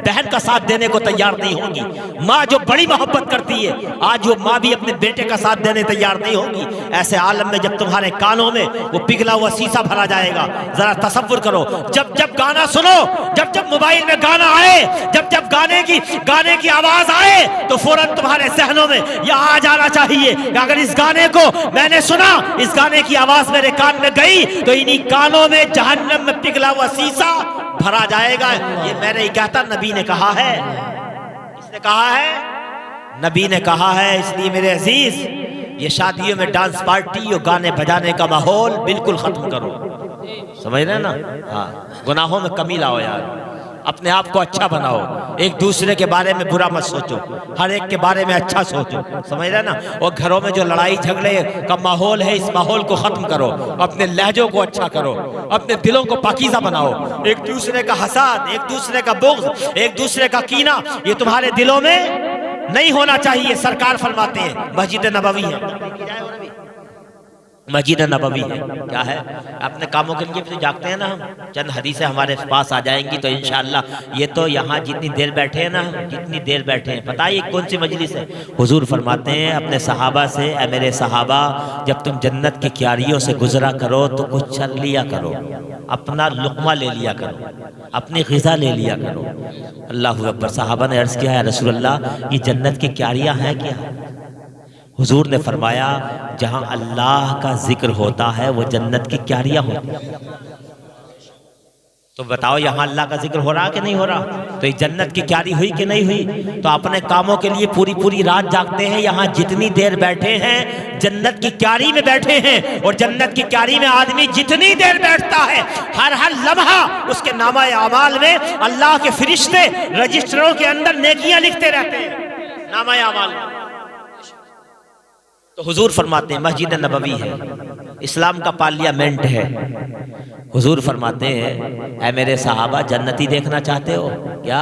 बहन का साथ देने को तैयार नहीं होगी, माँ जो बड़ी मोहब्बत करती है आज वो माँ भी अपने बेटे का साथ देने तैयार नहीं होगी। ऐसे आलम में जब तुम्हारे कानों में वो पिघला हुआ शीशा भरा जाएगा, जरा तसव्वुर करो, जब गाना सुनो, जब मोबाइल में गाना आए, जब गाने की आवाज आए तो फौरन तुम्हारे जहनों में यह आ जाना चाहिए कि अगर इस गाने को मैंने सुना, इस गाने की आवाज मेरे कान में गई तो इन्हीं कानों में जहन्नम में पिघला हुआ शीशा भरा जाएगा। ये मैं नहीं कहता, नबी ने कहा है। किसने कहा है? नबी ने कहा है। इसलिए मेरे अजीज, ये शादियों में डांस पार्टी और गाने बजाने का माहौल बिल्कुल खत्म करो, समझ रहे ना? हाँ, गुनाहों में कमी लाओ यार, अपने आप को अच्छा बनाओ, एक दूसरे के बारे में बुरा मत सोचो, हर एक के बारे में अच्छा सोचो, समझ रहे ना? और घरों में जो लड़ाई झगड़े का माहौल है, इस माहौल को खत्म करो, अपने लहजों को अच्छा करो, अपने दिलों को पाकीज़ा बनाओ। एक दूसरे का हसद, एक दूसरे का बुग़्ज़, एक दूसरे का कीना, ये तुम्हारे दिलों में नहीं होना चाहिए। सरकार फरमाते हैं मस्जिद नबवी है, मस्जिद नबवी है, क्या है? अपने कामों के लिए तो जागते हैं ना हम, चंद हदीसें हमारे पास आ जाएंगी तो इंशाअल्लाह। ये तो यहाँ जितनी देर बैठे हैं ना, जितनी देर बैठे हैं, पता है ये कौन सी मजलिस है? हुजूर फरमाते हैं अपने सहाबा से, ऐ मेरे सहाबा, जब तुम जन्नत की क्यारियों से गुजरा करो तो कुछ चल लिया करो, अपना लुक़मा ले लिया करो, अपनी ग़िज़ा ले लिया करो। अल्लाहु अकबर। सहाबा ने अर्ज़ किया, है रसूल अल्लाह, ये जन्नत की क्यारियाँ हैं क्या? हुजूर ने फरमाया, जहां अल्लाह का जिक्र होता है वो जन्नत की क्यारियां होती हैं। तो बताओ यहाँ अल्लाह का जिक्र हो रहा कि नहीं हो रहा? तो ये जन्नत की क्यारी हुई कि नहीं हुई? तो अपने कामों के लिए पूरी रात जागते हैं, यहाँ जितनी देर बैठे हैं जन्नत की क्यारी में बैठे हैं। और जन्नत की क्यारी में आदमी जितनी देर बैठता है, हर लम्हा उसके नामा आमाल में अल्लाह के फरिश्ते रजिस्टरों के अंदर नेकियां लिखते रहते हैं, नामा आमाल में। तो हुजूर फरमाते हैं मस्जिद नबवी है, इस्लाम का पार्लियामेंट है। हुजूर फरमाते हैं, ऐ मेरे सहाबा, जन्नती देखना चाहते हो क्या?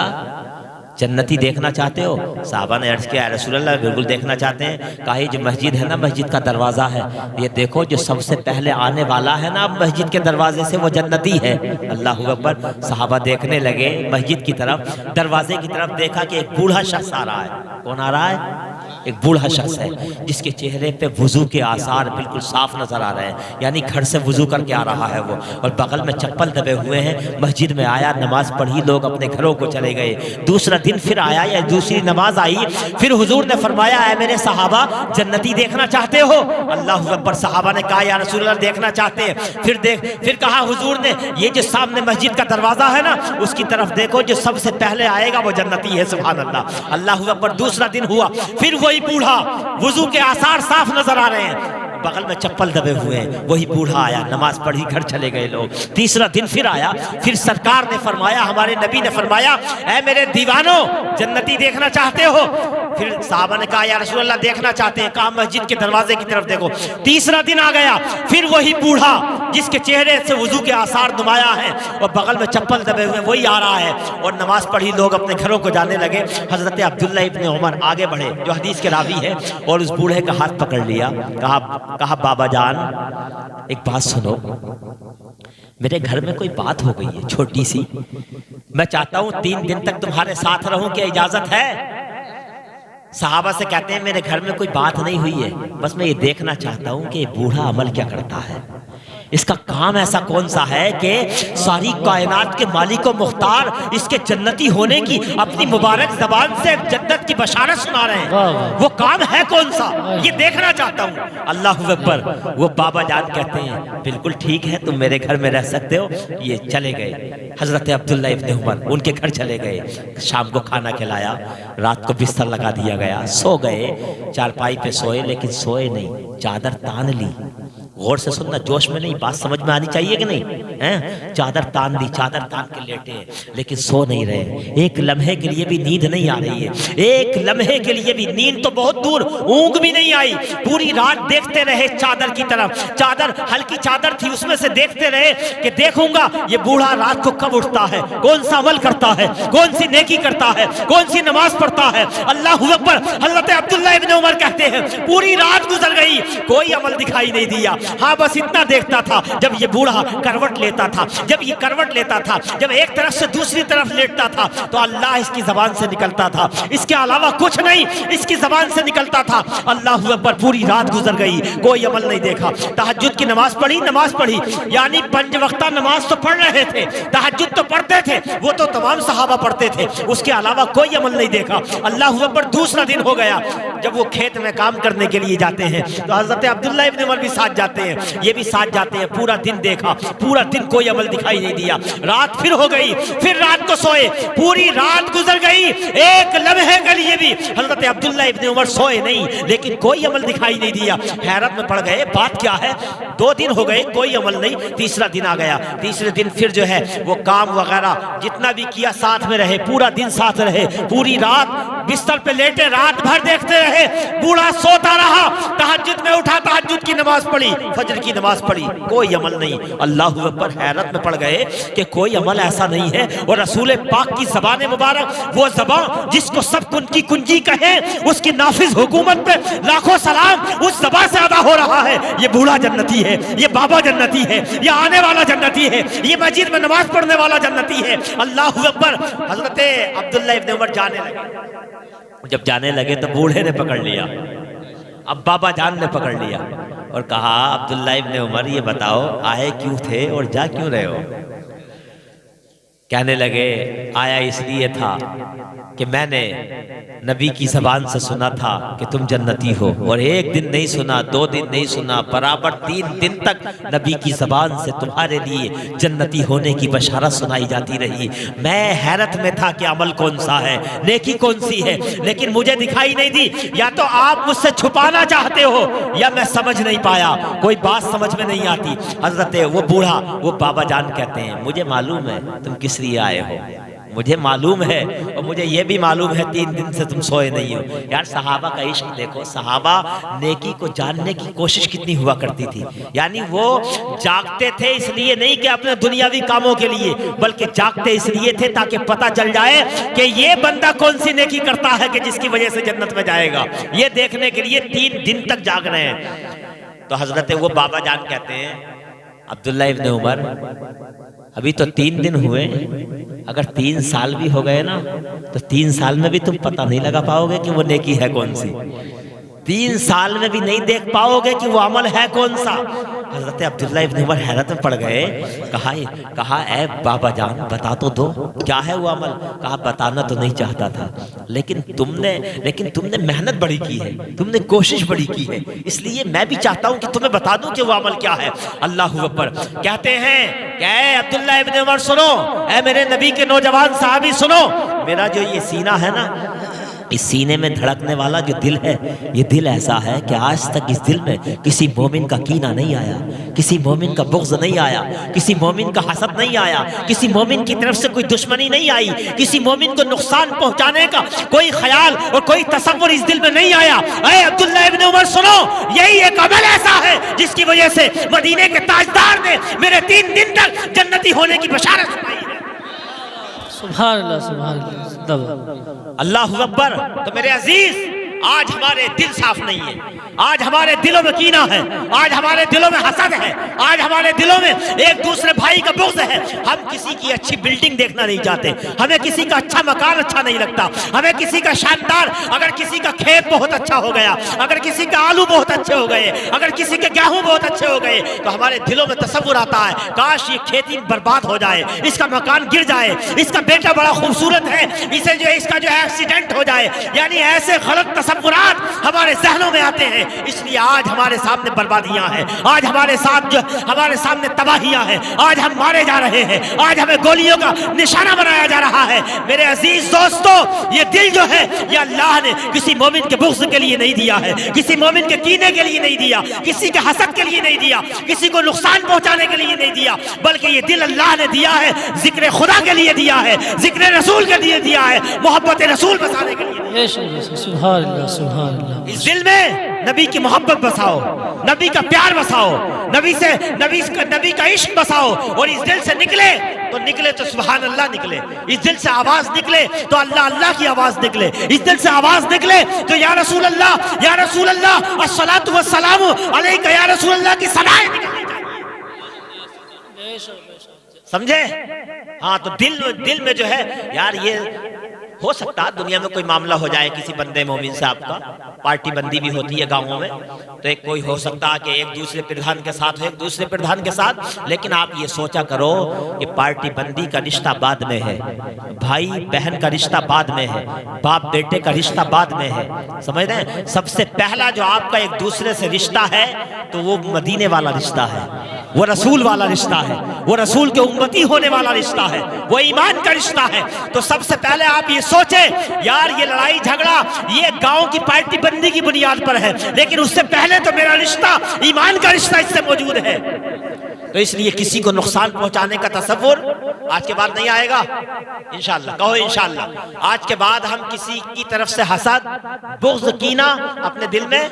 जन्नती देखना चाहते हो? साहबा ने अर्ज किया रसूलल्लाह बिल्कुल देखना चाहते हैं। कहा ये जो मस्जिद है ना, मस्जिद का दरवाज़ा है, ये देखो जो सबसे पहले आने वाला है ना मस्जिद के दरवाजे से, वो जन्नती है। अल्लाह अकबर। साहबा देखने लगे मस्जिद की तरफ, दरवाजे की तरफ देखा कि एक बूढ़ा शख्स आ रहा है। कौन आ रहा है? एक बूढ़ा शख्स है जिसके चेहरे पे वुजू के आसार बिल्कुल साफ नजर आ रहे हैं, यानी घर से वुजू करके आ रहा है वो, और बगल में चप्पल दबे हुए हैं। मस्जिद में आया, नमाज पढ़ी, लोग अपने घरों को चले गए। दूसरा दिन फिर आया या दूसरी नमाज आई, फिर हुजूर ने फरमाया ऐ मेरे सहाबा जन्नती देखना चाहते हो? अल्लाह अकबर। सहाबा ने कहा या रसूलल्लाह देखना चाहते हैं। फिर कहा हुजूर ने ये जो सामने मस्जिद का दरवाजा है ना, उसकी तरफ देखो, जो सबसे पहले आएगा वो जन्नती है। सुभान अल्लाह। अल्लाह अकबर। दूसरा दिन हुआ, फिर वही बूढ़ा, वुजू के आसार साफ नजर आ रहे हैं, बगल में चप्पल दबे हुए हैं, वही बूढ़ा आया, नमाज पढ़ी, घर चले गए लोग। तीसरा दिन फिर आया, फिर सरकार ने फरमाया, हमारे नबी ने फरमाया ऐ मेरे दीवानों जन्नती देखना चाहते हो? फिर साहबा ने कहा या रसूलल्लाह देखना चाहते हैं। कहा मस्जिद के दरवाजे की तरफ देखो। तीसरा दिन आ गया, फिर वही बूढ़ा जिसके चेहरे से वुजू के आसार नुमाया है और बगल में चप्पल दबे हुए, वही आ रहा है, और नमाज पढ़ी, लोग अपने घरों को जाने लगे। हजरत अब्दुल्ला इब्ने उमर आगे बढ़े, जो हदीस के रावी है, और उस बूढ़े का हाथ पकड़ लिया। कहा बाबा जान एक बात सुनो, मेरे घर में कोई बात हो गई है छोटी सी, मैं चाहता हूं 3 दिन तक तुम्हारे साथ रहूं, क्या इजाजत है? सहाबा से कहते हैं मेरे घर में कोई बात नहीं हुई है, बस मैं ये देखना चाहता हूं कि बूढ़ा अमल क्या करता है, इसका काम ऐसा कौन सा है कि सारी कायनात के मालिक और मुख्तार इसके जन्नती होने की अपनी मुबारक जबान से जन्नत की बशारत सुना रहे हैं, वो काम है कौन सा, ये देखना चाहता हूँ। अल्लाह अकबर। वो बाबा जान कहते हैं बिल्कुल ठीक है, तुम मेरे घर में रह सकते हो। ये चले गए, हजरत अब्दुल्ला इब्ने उमर उनके घर चले गए। शाम को खाना खिलाया, रात को बिस्तर लगा दिया गया, सो गए, चारपाई पे सोए, लेकिन सोए नहीं, चादर तान ली। गौर से सुनना, जोश में नहीं, बात समझ में आनी चाहिए कि नहीं है? चादर तान दी, चादर तान के लेटे, लेकिन सो नहीं रहे। एक लम्हे के लिए भी नींद नहीं आ रही है, एक लम्हे के लिए भी, नींद तो बहुत दूर, ऊँग भी नहीं आई। पूरी रात देखते रहे चादर की तरफ, चादर हल्की चादर थी, उसमें से देखते रहे कि देखूंगा ये बूढ़ा रात को कब उठता है, कौन सा अमल करता है, कौन सी नेकी करता है, कौन सी नमाज पढ़ता है। अल्लाह अकबर। हजरत अब्दुल्ला इब्ने उमर कहते हैं पूरी रात गुजर गई, कोई अमल दिखाई नहीं दिया। हाँ, बस इतना देखता था, जब ये बूढ़ा करवट लेता था, जब ये करवट लेता था, जब एक तरफ से दूसरी तरफ लेटता था, तो अल्लाह इसकी जबान से निकलता था, इसके अलावा कुछ नहीं इसकी जबान से निकलता था। अल्लाह अकबर। पूरी रात गुजर गई, कोई अमल नहीं देखा। तहज्जुद की नमाज पढ़ी, यानी 5 वक्ता नमाज तो पढ़ रहे थे, तहज्जुद तो पढ़ते थे, वो तो तमाम सहाबा पढ़ते थे, उसके अलावा कोई अमल नहीं देखा। अल्लाह अकबर। दूसरा दिन हो गया, जब वो खेत में काम करने के लिए जाते हैं, तो हजरत अब्दुल्ला इब्ने उमर भी साथ जाते हैं, ये भी साथ जाते हैं। पूरा दिन देखा, पूरा दिन कोई अमल दिखाई नहीं दिया। रात फिर हो गई, फिर रात को सोए, पूरी रात गुजर गई, एक लम्हे के लिए भी हजरत अब्दुल्ला इब्ने उमर सोए नहीं, लेकिन कोई अमल दिखाई नहीं दिया। हैरत में पड़ गए, बात क्या है? 2 दिन हो गए, कोई अमल नहीं। तीसरा दिन आ गया, तीसरे दिन फिर जो है वो काम वगैरह जितना भी किया, साथ में रहे, पूरा दिन साथ रहे, पूरी रात बिस्तर पे लेटे, रात भर देखते रहे। बूढ़ा सोता रहा, तहज्जुद में उठा, तहज्जुद की नमाज पढ़ी, फजर की नमाज पढ़ी, कोई अमल नहीं। अल्लाह अकबर। हैरत में पड़ गए कि कोई अमल ऐसा नहीं है। और रसूल पाक की ज़बान मुबारक, वो ज़बान जिसको सब कुंजी कुंजी कहे, उसकी नाफिज हुकूमत पे लाखों सलाम, उस ज़बान से अदा हो रहा है। ये बूढ़ा जन्नती है, ये बाबा जन्नती है, ये आने वाला जन्नती है, ये मस्जिद में नमाज पढ़ने वाला जन्नती है। अल्लाह अकबर। हजरत अब्दुल्ला इब्ने उमर जाने लगे। जब जाने लगे तो बूढ़े ने पकड़ लिया, अब बाबा जान ने पकड़ लिया और कहा अब्दुल्ला इब्ने उमर ये बताओ आए क्यों थे और जा क्यों रहे हो? कहने लगे आया इसलिए था कि मैंने नबी की ज़बान से सुना था कि तुम जन्नती हो, और एक दिन नहीं सुना, 2 दिन नहीं सुना, बराबर 3 दिन तक नबी की ज़बान से तुम्हारे लिए जन्नती होने की बशारत सुनाई जाती रही। मैं हैरत में था कि अमल कौन सा है, नेकी कौन सी है, लेकिन मुझे दिखाई नहीं दी। या तो आप मुझसे छुपाना चाहते हो या मैं समझ नहीं पाया, कोई बात समझ में नहीं आती। हजरत वो बूढ़ा, वो बाबा जान कहते हैं मुझे मालूम है तुम किस लिए आए हो, मुझे मालूम है, और मुझे ये भी मालूम है 3 दिन से तुम सोए नहीं हो। यार सहाबा का इश्क देखो, सहाबा नेकी को जानने की कोशिश कितनी हुआ करती थी। यानी वो जागते थे इसलिए नहीं कि अपने दुनियावी कामों के लिए, बल्कि जागते इसलिए थे ताकि पता चल जाए कि ये बंदा कौन सी नेकी करता है कि जिसकी वजह से जन्नत में जाएगा। ये देखने के लिए 3 दिन तक जाग रहे हैं। तो हजरत वो बाबा जान कहते हैं अब्दुल्ला इब्न उमर, अभी तो 3 दिन हुए, अगर 3 साल भी हो गए ना तो 3 साल में भी तुम पता नहीं लगा पाओगे कि वो नेकी है कौन सी। 3 साल में भी नहीं देख पाओगे कि वो अमल है कौन सा। हजरत अब्दुल्ला इब्न उमर हैरत में पड़ गए। कहा ऐ बाबा जान बता तो दो क्या है वो अमल। कहा बताना तो नहीं चाहता था, लेकिन तुमने मेहनत बड़ी की है, तुमने कोशिश बड़ी की है, इसलिए मैं भी चाहता हूं कि तुम्हें बता दूं कि वो अमल क्या है। अल्लाह अकबर। कहते हैं कि ऐ अब्दुल्ला इब्न उमर सुनो, ऐ मेरे नबी के नौजवान साहबी सुनो, मेरा जो ये सीना है ना, इस सीने में धड़कने वाला जो दिल है, ये दिल ऐसा है कि आज तक इस दिल में किसी मोमिन का कीना नहीं आया, किसी मोमिन का बुग़्ज़ नहीं आया, किसी मोमिन का हसद नहीं आया, किसी मोमिन की तरफ से कोई दुश्मनी नहीं आई, किसी मोमिन को नुकसान पहुंचाने का कोई ख्याल और कोई तसव्वुर इस दिल में नहीं आया। ऐ अब्दुल्ला इब्न उमर सुनो, यही एक अमल ऐसा है जिसकी वजह से मदीने के ताजदार ने मेरे 3 दिन तक जन्नती होने की बशारत सुनाई है। सुभान अल्लाह, सुभान अल्लाह, अल्लाहु अकबर। तो मेरे अजीज, आज हमारे दिल साफ नहीं है, आज हमारे दिलों में कीना है, आज हमारे दिलों में हसद है, आज हमारे दिलों में एक दूसरे भाई का बुग़्ज़ है। हम किसी की अच्छी बिल्डिंग देखना नहीं चाहते, हमें किसी का अच्छा मकान अच्छा नहीं लगता, हमें किसी का शानदार, अगर किसी का खेत बहुत अच्छा हो गया, अगर किसी का आलू बहुत अच्छे हो गए, अगर किसी के गेहूं बहुत अच्छे हो गए, तो हमारे दिलों में तसव्वुर आता है काश ये खेती बर्बाद हो जाए, इसका मकान गिर जाए, इसका बेटा बड़ा खूबसूरत है, इसे जो है इसका जो है एक्सीडेंट हो जाए। यानी ऐसे गलत तसव्वुरात हमारे जहनों में आते हैं। इसलिए आज हमारे सामने बर्बादियां हैं, आज हमारे सामने तबाहियां हैं, आज हम मारे जा रहे हैं, आज हमें गोलियों का निशाना बनाया जा रहा है। मेरे अजीज दोस्तों, ये दिल जो है ये अल्लाह ने किसी मोमिन के बुग़्ज़ के लिए नहीं दिया है, किसी मोमिन के कीने के लिए नहीं दिया, किसी के हसद के लिए नहीं दिया, किसी को नुकसान पहुंचाने के लिए नहीं दिया, बल्कि ये दिल अल्लाह ने दिया है जिक्र खुदा के लिए दिया है, जिक्र रसूल के लिए दिया है, मोहब्बत रसूल बसाने के लिए। सुभान अल्लाह, सुभान अल्लाह। इस दिल में नबी की मोहब्बत बसाओ, नबी का प्यार बसाओ, नबी का इश्क बसाओ, और इस दिल से निकले तो सुभान अल्लाह निकले, इस दिल से आवाज निकले तो अल्लाह अल्लाह की आवाज निकले, इस दिल से आवाज निकले तो या रसूल अल्लाह अस्सलातु वस्सलामु अलैका या रसूल अल्लाह की सनाएं निकलनी चाहिए। समझे? हाँ, तो दिल में जो है यार, ये हो सकता है दुनिया में कोई मामला हो जाए किसी बंदे मोमिन से, आपका पार्टी बंदी भी होती है गांवों में, तो एक कोई हो सकता है कि एक दूसरे प्रधान के साथ हो, एक दूसरे प्रधान के साथ, लेकिन आप ये सोचा करो कि पार्टी बंदी का रिश्ता बाद में है, भाई बहन का रिश्ता बाद में है, बाप बेटे का रिश्ता बाद में है। समझ रहे हैं? सबसे पहला जो आपका एक दूसरे से रिश्ता है तो वो मदीने वाला रिश्ता है, वो रसूल वाला रिश्ता है, वो रसूल के उम्मती होने वाला रिश्ता है, वो ईमान का रिश्ता है। तो सबसे पहले आप ये सोचे यार, ये लड़ाई झगड़ा ये गांव की पार्टी बंदी की बुनियाद पर है, लेकिन उससे पहले तो मेरा रिश्ता ईमान का रिश्ता इससे मौजूद है। तो इसलिए किसी को नुकसान पहुंचाने का तसव्वुर आज के बाद नहीं आएगा इंशाअल्लाह। कहो इंशाअल्लाह। आज के बाद हम किसी की तरफ से हसद, बुग़्ज़, कीना अपने दिल में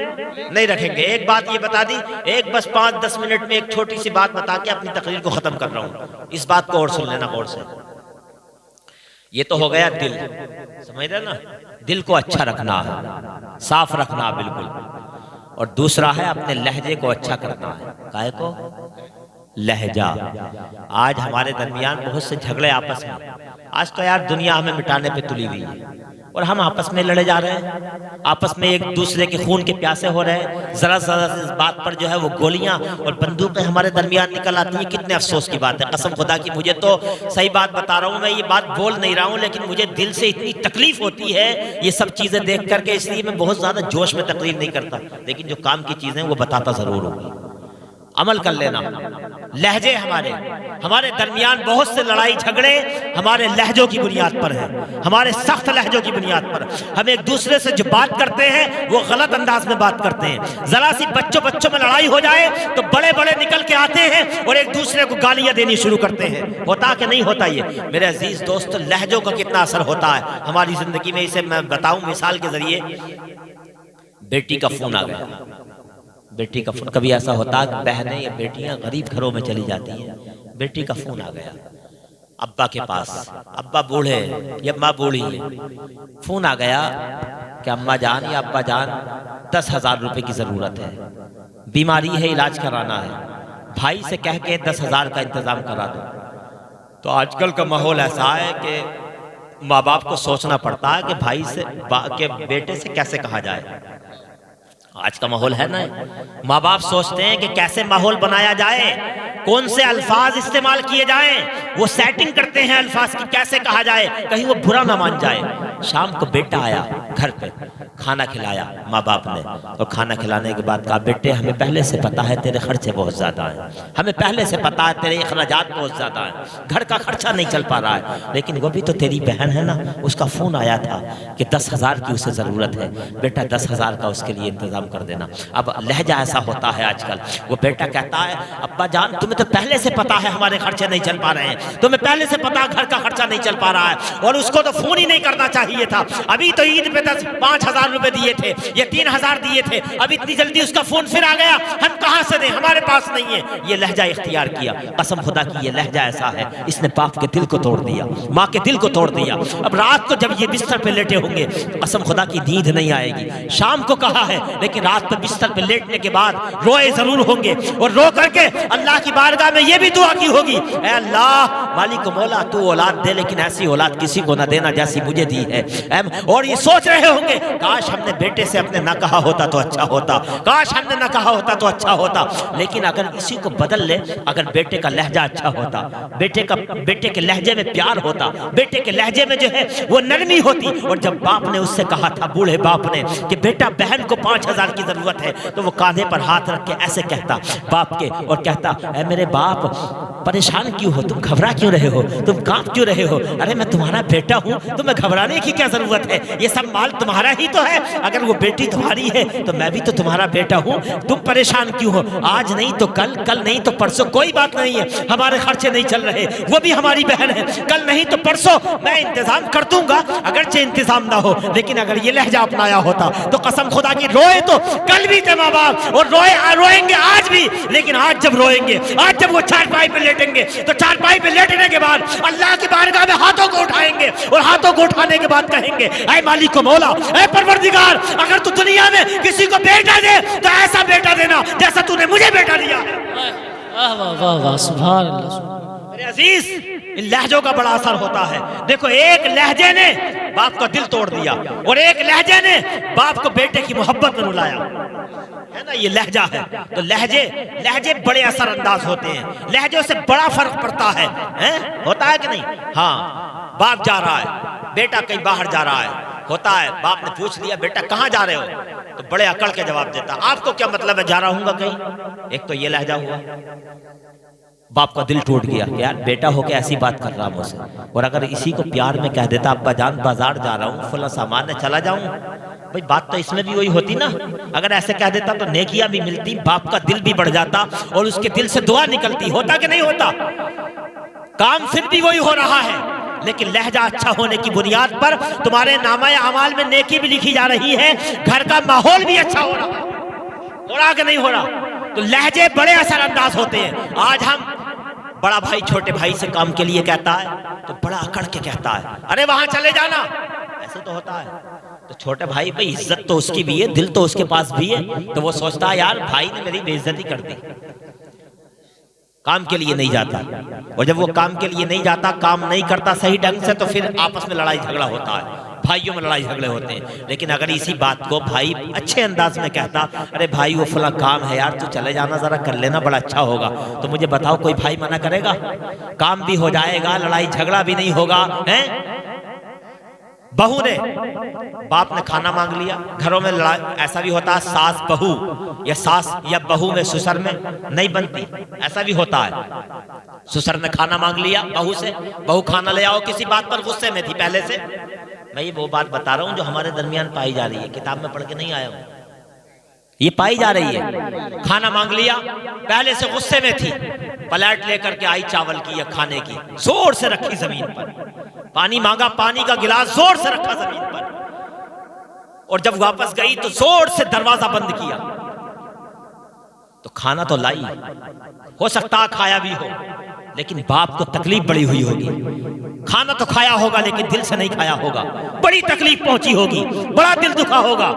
नहीं रखेंगे। एक बात ये बता दी, एक बस 5-10 मिनट में एक छोटी सी बात बता के अपनी तकरीर को खत्म कर रहा हूँ। इस बात को और सुन लेना गौर से। ये तो हो गया दिल, समझ रहे ना? दिल को अच्छा रखना है, साफ रखना बिल्कुल। और दूसरा है अपने लहजे को अच्छा करना है। काहे को? लहजा। आज हमारे दरमियान बहुत से झगड़े आपस में, आज तो यार दुनिया हमें मिटाने पे तुली हुई है और हम आपस में लड़े जा रहे हैं, आपस में एक दूसरे के खून के प्यासे हो रहे हैं। जरा जरा इस बात पर जो है वो गोलियां और बंदूकें हमारे दरमियान निकल आती हैं। कितने अफसोस की बात है, कसम खुदा की। मुझे तो सही बात बता रहा हूँ, मैं ये बात बोल नहीं रहा हूँ, लेकिन मुझे दिल से इतनी तकलीफ होती है ये सब चीजें देख करके, इसलिए मैं बहुत ज्यादा जोश में तकरीर नहीं करता, लेकिन जो काम की चीजें वो बताता जरूर हूँ। अमल कर लेना, लहजे हमारे दरमियान बहुत से लड़ाई झगड़े हमारे लहजों की बुनियाद पर है, हमारे सख्त लहजों की बुनियाद पर। हम एक दूसरे से जो बात करते हैं वो गलत अंदाज में बात करते हैं। जरा सी बच्चों में लड़ाई हो जाए तो बड़े बड़े निकल के आते हैं और एक दूसरे को गालियां देनी शुरू करते हैं। होता कि नहीं होता? ये मेरे अजीज दोस्त, लहजों का कितना असर होता है हमारी जिंदगी में, इसे मैं बताऊं मिसाल के जरिए। बेटी का फोन आ गया, बेटी का फोन। कभी ऐसा होता है कि बहनें या बेटियां गरीब घरों में चली जाती हैं, बेटी का फोन आ गया अब्बा के पास, अब्बा बूढ़े या माँ बूढ़ी है, फोन आ गया कि अम्मा जान या अब्बा जान 10,000 रुपए की जरूरत है, बीमारी है, इलाज कराना है, भाई से कह के 10,000 का इंतजाम करा दो। तो आजकल का माहौल ऐसा है कि माँ बाप को सोचना पड़ता है कि भाई से के बेटे से कैसे कहा जाए। आज का माहौल है ना, माँ बाप सोचते हैं कि कैसे माहौल बनाया जाए, कौन से अल्फाज इस्तेमाल किए जाएं, वो सेटिंग करते हैं अल्फाज की, कैसे कहा जाए कहीं वो बुरा ना मान जाए। शाम को बेटा आया घर पे, खाना खिलाया माँ बाप ने, और खाना खिलाने के बाद कहा बेटे हमें पहले से पता है तेरे खर्चे बहुत ज्यादा हैं, हमें पहले से पता है तेरे अखराजात बहुत ज्यादा हैं, घर का खर्चा नहीं चल पा रहा है, लेकिन वो भी तो तेरी बहन है ना, उसका फोन आया था कि 10,000 की उसे जरूरत है, बेटा 10,000 का उसके लिए इंतजाम कर देना। अब लहजा ऐसा होता है आजकल, वो बेटा कहता है अब्बा जान तुम्हें तो पहले से पता है हमारे खर्चे नहीं चल पा रहे हैं, तुम्हें पहले से पता घर का खर्चा नहीं चल पा रहा है, और उसको तो फोन ही नहीं करना चाहिए था, अभी तो ईद पे 5,000 रुपए दिए थे, ये 3,000 दिए थे, अब इतनी जल्दी उसका फोन फिर आ गया, हम कहां से दें, हमारे पास नहीं है। ये लहजा इख्तियार किया, कसम खुदा की ये लहजा ऐसा है, इसने बाप के दिल को तोड़ दिया, माँ के दिल को तोड़ दिया। अब रात को जब ये बिस्तर पे लेटे होंगे, कसम खुदा की नींद नहीं आएगी। शाम को कहा है, लेकिन रात को बिस्तर पे लेटने के बाद रोए जरूर होंगे, और रो करके अल्लाह की बारगाह में ये भी दुआ की होगी, ऐ अल्लाह मालिक मौला तू औलाद दे, लेकिन ऐसी औलाद किसी को ना देना जैसी मुझे दी है। और ये सोच रहे होंगे काश हमने बेटे से अपने ना कहा होता तो अच्छा होता, काश हमने ना कहा होता तो अच्छा होता। लेकिन अगर इसी को बदल ले, अगर बेटे का लहजा अच्छा होता, बेटे के लहजे में प्यार होता, बेटे के लहजे में जो है वो नरमी होती, और जब बाप ने उससे कहा था, बूढ़े बाप ने, कि बेटा बहन को 5,000 की जरूरत है, तो वो कांधे पर हाथ रख के ऐसे कहता बाप के, और कहता ऐ मेरे बाप परेशान क्यों हो, तुम घबरा क्यों रहे हो, तुम कांप क्यों रहे हो, अरे मैं तुम्हारा बेटा हूं, तुम्हें घबराने की क्या जरूरत है, ये सब माल तुम्हारा ही तो है, अगर वो बेटी तुम्हारी है तो मैं भी तो तुम्हारा बेटा हूं, तुम परेशान क्यों हो, आज नहीं तो कल, कल नहीं तो परसों, कोई बात नहीं है, हमारे खर्चे नहीं चल रहे, वो भी हमारी बहन है, कल नहीं तो परसों मैं इंतजाम कर दूंगा, अगरचे इंतजाम ना हो। लेकिन अगर ये लहजा अपनाया होता तो कसम खुदा की रोए तो कल भी थे माँ बाप, और रोएंगे आज भी, लेकिन आज जब रोएंगे, आज जब वो चारपाई पे लेटेंगे, तो चारपाई पे लेटने के बाद अल्लाह की बारगाह में हाथों को उठाएंगे, और हाथों को उठाने के बाद कहेंगे ऐ मालिक मौला, ऐ परवरदिगार, अगर तू दुनिया में किसी को बेटा दे तो ऐसा बेटा देना जैसा तूने मुझे बेटा दिया है। वाह वाह वाह वाह, सुभान अल्लाह। मेरे अजीज, इन लहजों का बड़ा असर होता है। देखो एक लहजे ने बाप का दिल तोड़ दिया, और एक लहजे ने बाप को बेटे की मोहब्बत में रुलाया, है ना, ये लहजा है। तो लहजे बड़े असरअंदाज होते हैं, लहजों से बड़ा फर्क पड़ता है, होता है कि नहीं? हाँ, बाप जा रहा है, बेटा कहीं बाहर जा रहा है, होता है, बाप ने पूछ लिया बेटा कहाँ जा रहे हो, तो बड़े अकड़ के जवाब देता, आपको क्या मतलब है जा रहा हूँ कहीं। एक तो ये लहजा हुआ, बाप का दिल टूट गया, यार बेटा होके ऐसी बात कर रहा मुझसे। और अगर इसी को प्यार में कह देता अब्बा जान बाजार जा रहा हूँ, फला सामान है चला जाऊं, भाई बात तो इसमें भी वही होती ना। अगर ऐसे कह देता तो नेकियां भी मिलती, बाप का दिल भी बढ़ जाता, और उसके दिल से दुआ निकलती, होता कि नहीं होता? काम फिर भी वही हो रहा है, लेकिन लहजा अच्छा होने की बुनियाद पर तुम्हारे नामा अमाल में नेकी भी लिखी जा रही है, घर का माहौल भी अच्छा हो रहा कि नहीं हो रहा? तो लहजे बड़े असरअंदाज होते हैं। आज हम बड़ा भाई छोटे भाई से काम के लिए कहता है तो बड़ा अकड़ के कहता है अरे वहां चले जाना, ऐसे तो होता है। तो छोटे भाई भाई इज्जत तो उसकी भी है, दिल तो उसके पास भी है, तो वो सोचता है यार भाई ने मेरी बेइज्जती कर दी, काम के लिए नहीं जाता। और जब वो काम के लिए नहीं जाता, काम नहीं करता सही ढंग से, तो फिर आपस में लड़ाई झगड़ा होता है, भाइयों में लड़ाई झगड़े होते हैं। लेकिन अगर इसी बात को भाई अच्छे अंदाज में कहता, अरे भाई वो फला काम है यार, तू चले जाना, जरा कर लेना, बड़ा अच्छा होगा, तो मुझे बताओ कोई भाई मना करेगा? काम भी हो जाएगा, लड़ाई झगड़ा भी नहीं होगा, हैं? बहू ने, बाप ने खाना मांग लिया। घरों में लड़ाई ऐसा भी होता है, सास बहू या सास या बहू में ससुर में नहीं बनती, ऐसा भी होता है। ससुर ने खाना मांग लिया बहू से, बहू खाना ले आओ, किसी बात पर गुस्से में थी पहले से। मैं ये वो बात बता रहा हूं जो हमारे दरमियान पाई जा रही है, किताब में पढ़ के नहीं आया हूं, ये पाई जा रही है। खाना मांग लिया, पहले से गुस्से में थी, प्लेट लेकर के आई चावल की या खाने की, जोर से रखी जमीन पर। पानी मांगा, पानी का गिलास जोर से रखा जमीन पर, और जब वापस गई तो जोर से दरवाजा बंद किया। तो खाना तो लाई, हो सकता खाया भी हो, लेकिन बाप को तकलीफ बड़ी हुई होगी। खाना तो खाया होगा लेकिन दिल से नहीं खाया होगा, बड़ी तकलीफ पहुंची होगी, बड़ा दिल दुखा होगा।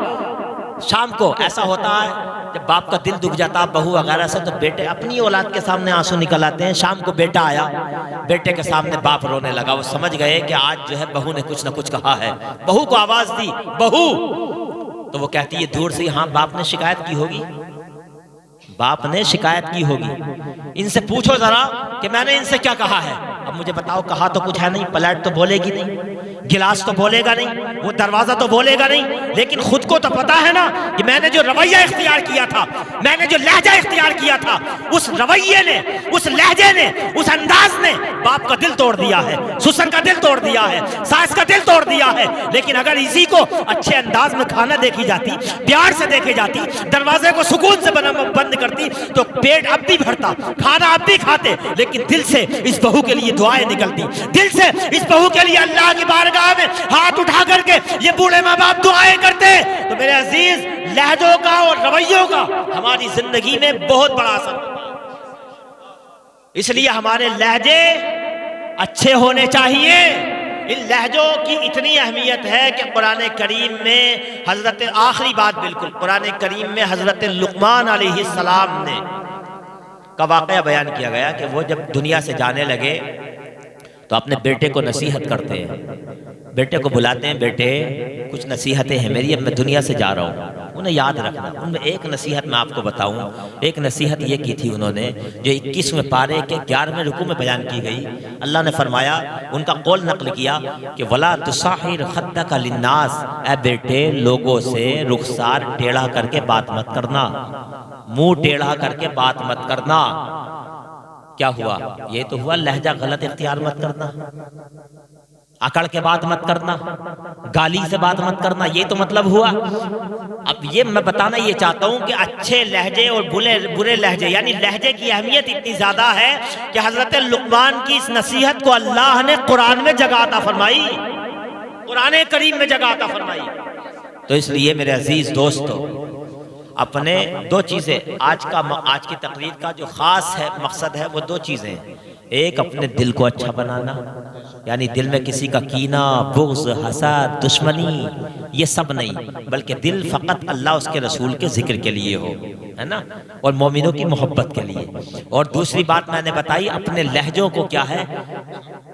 शाम को ऐसा होता है जब बाप का दिल दुख जाता है बहू वगैरह से, तो बेटे अपनी औलाद के सामने आंसू निकल आते हैं। शाम को बेटा आया, बेटे के सामने बाप रोने लगा। वो समझ गए कि आज जो है बहू ने कुछ ना कुछ कहा है। बहू को आवाज दी, बहू, तो वो कहती है दूर से, हाँ बाप ने शिकायत की होगी, बाप ने शिकायत की होगी। इनसे पूछो जरा कि मैंने इनसे क्या कहा है। अब मुझे बताओ, कहा तो कुछ है नहीं, प्लेट तो बोलेगी नहीं, गिलास तो बोलेगा नहीं, वो दरवाजा तो बोलेगा नहीं, लेकिन खुद को तो पता है ना कि मैंने जो रवैया इख्तियार किया था, मैंने जो लहजा इख्तियार किया था, उस रवैये ने, उस लहजे ने, उस अंदाज ने बाप का दिल तोड़ दिया है, ससुर का दिल तोड़ दिया है, सास का दिल तोड़ दिया है। लेकिन अगर इसी को अच्छे अंदाज में खाना देखी जाती, प्यार से देखी जाती, दरवाजे को सुकून से बंद करती, तो पेट अब भी भरता, खाना अब भी खाते, लेकिन दिल से इस बहू के लिए दुआएं निकलती, दिल से इस बहू के लिए अल्लाह की बारगाह में हाथ उठा करके ये बूढ़े माँ बाप दुआएं करते। तो मेरे अजीज, लहजों का और रवैयों का हमारी जिंदगी में बहुत बड़ा असर होता है। इसलिए हमारे लहजे अच्छे होने चाहिए। इन लहजों की इतनी अहमियत है कि कुरान करीम में हजरत, आखिरी बात बिल्कुल, कुरान करीम में हजरत लुकमान अलैहिस्सलाम ने का वाक़या बयान किया गया कि वो जब दुनिया से जाने लगे तो अपने बेटे को नसीहत करते हैं, बेटे को बुलाते हैं, बेटे कुछ नसीहतें हैं मेरी, अब मैं दुनिया से जा रहा हूँ, उन्हें याद रखना। उनमें एक नसीहत मैं आपको बताऊं, एक नसीहत ये की थी उन्होंने जो 21वें पारे के 11वें रुकू में बयान की गई। अल्लाह ने फरमाया, उनका कौल नकल किया कि वला तुसाहिर खद्दका लिन्नास, ऐ बेटे लोगों से रुखसार टेढ़ा करके बात मत करना, मुंह टेढ़ा करके बात मत करना। क्या हुआ? ये तो हुआ लहजा गलत इख्तियार मत करना, अकड़ के बात मत करना, गाली से बात मत करना, ये तो मतलब हुआ। अब ये मैं बताना ये चाहता हूं कि अच्छे लहजे और बुरे लहजे, यानी लहजे की अहमियत इतनी ज्यादा है कि हजरत लुकमान की इस नसीहत को अल्लाह ने कुरान में जगह अता फरमाई, कुरान करीम में जगह अता फरमाई। तो इसलिए मेरे अजीज दोस्तों, अपने दो चीजें, आज की तकरीर का जो खास है मकसद है वो दो चीजें हैं। एक, अपने दिल को अच्छा बनाना, यानी दिल में किसी का कीना, बुग़्ज़, हसद, दुश्मनी, ये सब नहीं, बल्कि दिल फ़कत अल्लाह उसके रसूल के जिक्र के लिए हो, है ना, और मोमिनों की मोहब्बत के लिए। और दूसरी बात मैंने बताई, अपने लहजों को क्या है,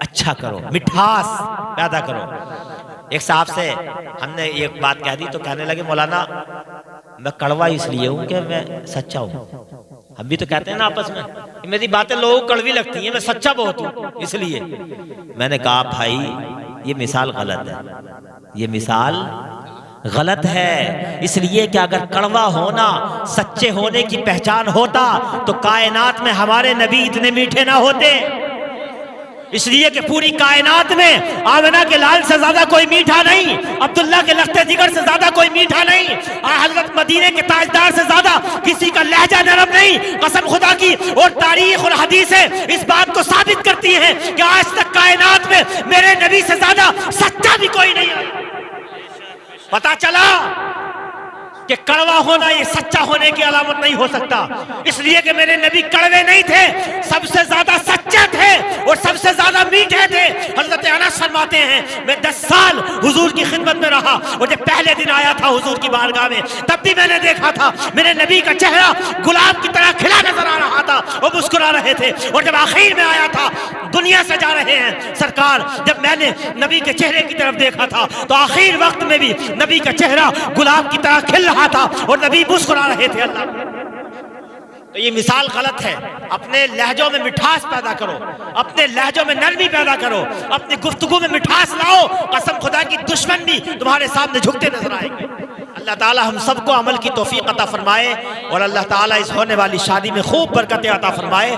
अच्छा करो, मिठास पैदा करो। एक साहब से हमने एक बात कह दी तो कहने लगे, मौलाना मैं कड़वा इसलिए हूं कि मैं सच्चा हूं। हम भी तो कहते हैं ना आपस में, मेरी बातें लोगों को कड़वी लगती हैं, मैं सच्चा बहुत हूं इसलिए। मैंने कहा भाई ये मिसाल गलत है, ये मिसाल गलत है। इसलिए कि अगर कड़वा होना सच्चे होने की पहचान होता तो कायनात में हमारे नबी इतने मीठे ना होते। इसलिए कि पूरी कायनात में आमिना के लाल से ज्यादा कोई मीठा नहीं, अब्दुल्ला के लख्ते जिगर से ज्यादा कोई मीठा नहीं, हजरत मदीने के ताजदार से ज्यादा किसी का लहजा नरम नहीं, कसम खुदा की। और तारीख और हदीसें इस बात को साबित करती हैं कि आज तक कायनात में मेरे नबी से ज्यादा सच्चा भी कोई नहीं है। पता चला कि कड़वा होना ये सच्चा होने की अलामत नहीं हो सकता, इसलिए कि मेरे नबी कड़वे नहीं थे, सबसे ज्यादा सच्चे थे और सबसे ज्यादा मीठे थे। हजरत अनस फरमाते हैं, मैं 10 साल हुजूर की खिदमत में रहा और जब पहले दिन आया था हुजूर की बारगाह में, तब भी मैंने देखा था मेरे नबी का चेहरा गुलाब की तरह खिला नजर आ रहा था, वो मुस्कुरा रहे थे। और जब आखिर में आया था, दुनिया से जा रहे हैं सरकार, जब मैंने नबी के चेहरे की तरफ देखा था तो आखिर वक्त में भी नबी का चेहरा गुलाब की तरह खिल रहा था और नबी मुस्कुरा रहे थे। अल्लाह तो ये मिसाल गलत है। अपने लहजों में मिठास पैदा करो, अपने लहजों में नरमी पैदा करो, अपनी गुफ्तगू में मिठास लाओ। कसम खुदा की दुश्मन भी तुम्हारे सामने झुकते नजर आएंगे। अल्लाह ताला हम सबको अमल की तौफीक अता फरमाए और अल्लाह ताला इस होने वाली शादी में खूब बरकतें अता फरमाए।